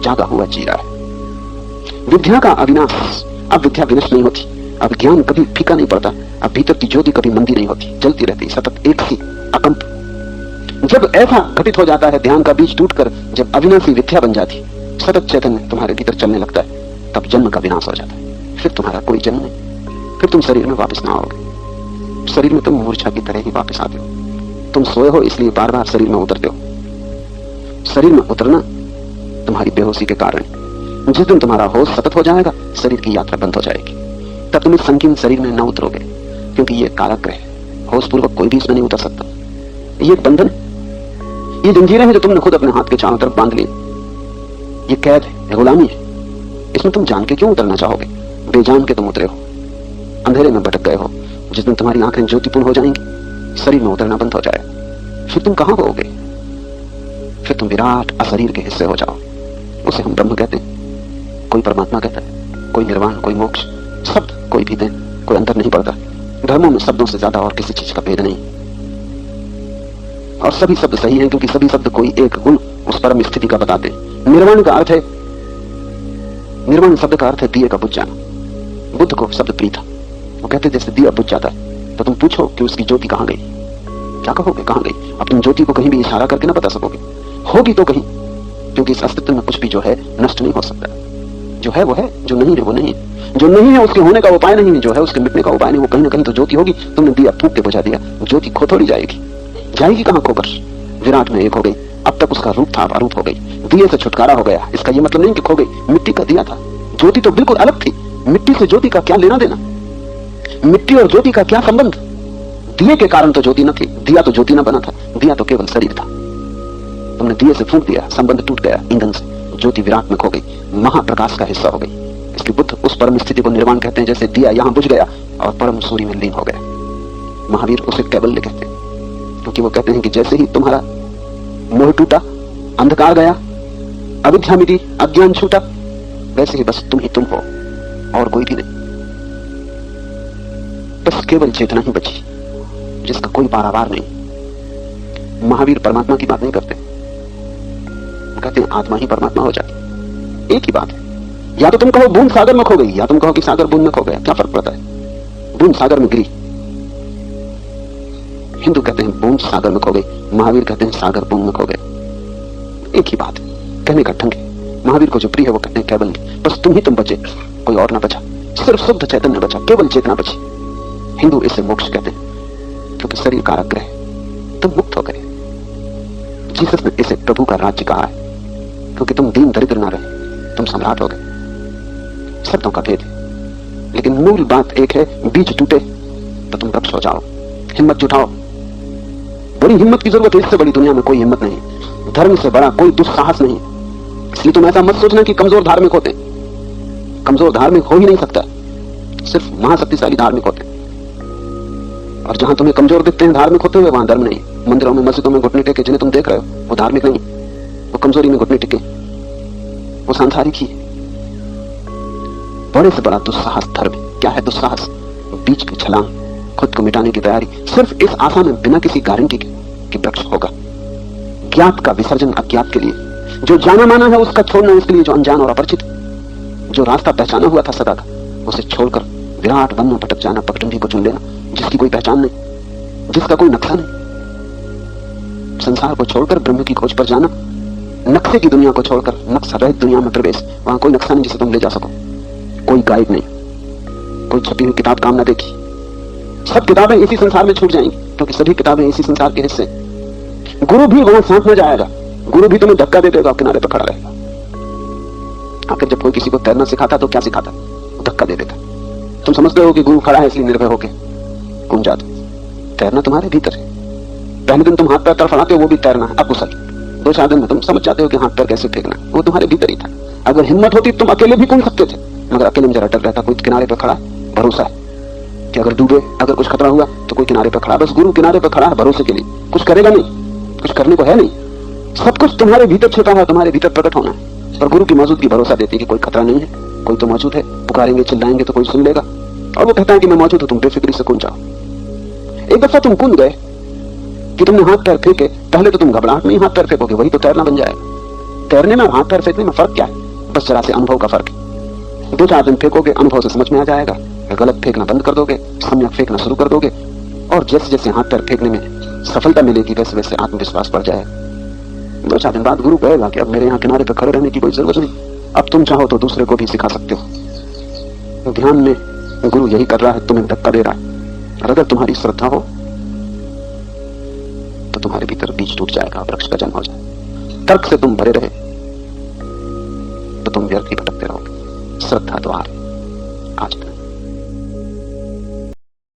जागा हुआ जी रहा है। विद्या का अविनाश, अब विद्या विनष्ट नहीं होती, अब ज्ञान कभी फीका नहीं पड़ता, अब भीतर की ज्योति कभी मंदी नहीं होती, जलती रहती सतत एक सी अकंप। जब ऐसा घटित हो जाता है, ध्यान का बीज टूटकर जब अविनाशी विद्या बन जाती, सतत चैतन्य तुम्हारे भीतर चलने लगता है, तब जन्म का विनाश हो जाता है। फिर तुम्हारा कोई जन्म नहीं, फिर तुम शरीर में वापस ना आओगे। शरीर में तुम मूर्छा की तरह ही वापस आते हो। तुम सोए हो इसलिए बार बार शरीर में उतरते हो। शरीर में उतरना तुम्हारी बेहोशी के कारण। जिस दिन तुम्हारा होश सतत हो जाएगा, शरीर की यात्रा बंद हो जाएगी। तब तुम इस संकीर्ण शरीर में न उतरोगे, क्योंकि ये कारागृह है, होशपूर्वक कोई भी इसमें नहीं उतर सकता। ये बंधन, ये जंजीरें हैं जो तुमने खुद अपने हाथ के चारों तरफ बांध ली। ये कैद है, ये गुलामी है। इसमें तुम जान के क्यों उतरना चाहोगे? बेजान के तुम उतरे हो, अंधेरे में भटक गए हो। जिस दिन तुम्हारी आंखें ज्योतिपूर्ण हो जाएंगी, शरीर में उतरना बंद हो जाएगा, फिर तुम कहां होगे? फिर तुम विराट अशरीर के हिस्से हो जाओ। उसे हम ब्रह्म कहते हैं, कोई परमात्मा कहता है, कोई निर्वाण, कोई मोक्ष, शब्द कोई भी दें, कोई अंतर नहीं पड़ता। धर्मों में शब्दों से ज्यादा और किसी चीज का भेद नहीं, और सभी शब्द सही हैं, क्योंकि सभी शब्द कोई एक गुण उस परम स्थिति का बताते हैं। निर्वाण का अर्थ है, निर्वाण शब्द का अर्थ है दिए का बुझ जाना। बुद्ध को शब्द प्रिय था। वो कहते जैसे दिया बुझ जाता है तो तुम पूछो कि उसकी ज्योति कहां गई, क्या कहोगे कहां गई? अब तुम ज्योति को कहीं भी इशारा करके ना बता सकोगे, होगी तो कहीं, क्योंकि इस अस्तित्व में कुछ भी जो है नष्ट नहीं हो सकता। जो है वो है, जो नहीं है वो नहीं है। जो नहीं है उसके होने का उपाय नहीं है, जो है उसके मिटने का उपाय नहीं। वो कहीं ना कहीं तो ज्योति होगी। तुमने दिया फूंक के बुझा दिया, वो ज्योति खो थोड़ी जाएगी, जाएगी कहां खोकर? विराट में एक हो गई। अब तक उसका रूप था, अब अरूप हो गई। दिए से छुटकारा हो गया। इसका ये मतलब नहीं कि खो गई। मिट्टी का दिया था, ज्योति तो बिल्कुल अलग थी। मिट्टी से ज्योति का क्या लेना देना? मिट्टी और ज्योति का क्या संबंध? दिए के कारण तो ज्योति न थी, दिया तो ज्योति न बना था, दिया तो केवल शरीर था। तुमने दिए से फूंक दिया, संबंध टूट गया ईंधन से, ज्योति विराट में खो गई, महाप्रकाश का हिस्सा हो गई। इसलिए बुद्ध उस परम स्थिति को निर्वाण कहते हैं, जैसे दिया यहां बुझ गया और परम सूर्य में लीन हो गया। महावीर उसे कैवल्य कहते हैं, क्योंकि वो कहते हैं कि जैसे ही तुम्हारा मोह टूटा, अंधकार गया, अविद्या मिटी, अज्ञान छूटा, वैसे ही बस तुम ही तुम हो और कोई भी नहीं। बस केवल चेतना ही बची, जिसका कोई पारावार नहीं। महावीर परमात्मा की बात नहीं करते, कहते हैं आत्मा ही परमात्मा हो जाती। एक ही बात है। या तो तुम कहो बूंद सागर में खो गई, या तुम कहो कि सागर बूंद में खो गया, क्या फर्क पड़ता है? बूंद सागर में गिरी। हिंदू कहते हैं बूंद सागर में खो गई, महावीर कहते हैं सागर बूंद में खो गए। एक ही बात है, कहने का ढंग है। महावीर को जो प्रिय है वो कहते हैं केवल्य, बस तुम ही तुम बचे, कोई और ना बचा, सिर्फ शुद्ध चैतन्य बचा, केवल चेतना बची। हिंदू इसे मोक्ष कहते हैं, क्योंकि शरीर कारागृह है, तुम मुक्त हो गए। जीसस ने इसे प्रभु का राज्य कहा है, क्योंकि तुम दीन दरिद्र ना रहे, तुम सम्राट हो गए। शब्दों का भेद है, लेकिन मूल बात एक है, बीज टूटे तो तुम वृक्ष हो जाओ। हिम्मत जुटाओ, बड़ी हिम्मत की जरूरत है। इससे बड़ी दुनिया में कोई हिम्मत नहीं, धर्म से बड़ा कोई दुस्साहस नहीं। इसलिए तुम ऐसा मत सोचना कि कमजोर धार्मिक होते। कमजोर धार्मिक हो ही नहीं सकता, सिर्फ महाशक्तिशाली धार्मिक होते। और जहां तुम्हें कमजोर दिखते हैं धार्मिक होते हुए, वहां धर्म नहीं। मंदिरों में मस्जिदों में घुटने टेके जिन्हें तुम देख रहे हो, वो धार्मिक नहीं, वो कमजोरी में घुटने टिके, वो सांसारिक ही। बड़े से बड़ा दुस्साहस धर्म है। क्या है दुस्साहस? बीच की छलांग, खुद को मिटाने की तैयारी, सिर्फ इस आशा में बिना किसी गारंटी के कि वृक्ष होगा। ज्ञात का विसर्जन अज्ञात के लिए, जो जाना माना है उसका छोड़ना इसके लिए जो अनजान और अपरिचित, जो रास्ता पहचाना हुआ था सदा का, उसे छोड़कर विराट वन में भटक जाना, पगडंडी को चुन लेना, जिसकी कोई पहचान नहीं, जिसका कोई नक्शा नहीं। संसार को छोड़कर ब्रह्म की खोज पर जाना, नक्शे की दुनिया को छोड़कर नक्शा रहित दुनिया में प्रवेश। वहां कोई नक्शा नहीं जिसे तुम ले जा सको, कोई गाइड नहीं, कोई छपी हुई किताब काम ना देखी। सब किताबें इसी संसार में छूट जाएंगी, क्योंकि सभी किताबें इसी संसार के हिस्से। गुरु भी वहां साथ में जाएगा, गुरु भी तुम्हें धक्का दे देगा, किनारे पर खड़ा रहेगा। आखिर जब कोई किसी को तैरना सिखाता तो क्या सिखाता? धक्का दे देता। तुम समझते हो कि गुरु खड़ा है इसलिए निर्भय होके कूद जाते। तैरना तुम्हारे भीतर है। पहले दिन तुम हाथ पैर तड़फड़ाते हो, वो भी तैरना है अकुशल। 2-4 दिन में तुम समझ जाते हो कि हाथ पैर कैसे फेंकना, वो तुम्हारे भीतर ही था। अगर हिम्मत होती तुम अकेले भी कूद सकते थे, मगर अकेले में जरा डर रहता। कोई किनारे पर खड़ा, भरोसा है कि अगर डूबे, अगर कुछ खतरा हुआ तो कोई किनारे पर खड़ा। बस गुरु किनारे पर खड़ा है भरोसे के लिए, कुछ करेगा नहीं, कुछ करने को है नहीं। सब कुछ तुम्हारे भीतर छिपा है, तुम्हारे भीतर प्रकट होना है। पर गुरु की मौजूदगी भरोसा देती है कि कोई खतरा नहीं है, कोई तो मौजूद है। पुकारेंगे चिल्लाएंगे तो कोई सुन लेगा। और वो कहता है कि मैं मौजूद हूं, तुम बेफिक्री से कूद जाओ। एक दफा तुम कूद गए कि तुमने हाथ पैर फेंके, पहले तो तुम घबराहट में ही हाथ पैर फेंकोगे, वही तो तैरना बन जाएगा। तैरने में और हाथ पैर फेंकने में फर्क क्या है? बस जरा से अनुभव का फर्क है। 2-4 दिन फेंकोगे, अनुभव से समझ में आ जाएगा। गलत फेंकना बंद कर दोगे, सम्यक फेंकना शुरू कर दोगे, और जैसे जैसे हाथ पैर फेंकने में सफलता मिलेगी वैसे वैसे आत्मविश्वास बढ़ जाएगा। 2-4 दिन बाद गुरु कहेगा कि अब मेरे यहाँ किनारे पर खड़े रहने की कोई जरूरत नहीं, अब तुम चाहो तो दूसरे को भी सिखा सकते हो। तो ध्यान में गुरु यही कर रहा है, तुम्हें धक्का दे रहा है। और अगर तुम्हारी श्रद्धा हो तो तुम्हारे भीतर बीज टूट जाएगा, वृक्ष का जन्म हो जाए। तर्क से तुम भरे रहे तो तुम व्यर्थ ही भटकते रहोगे। श्रद्धा तो आज तक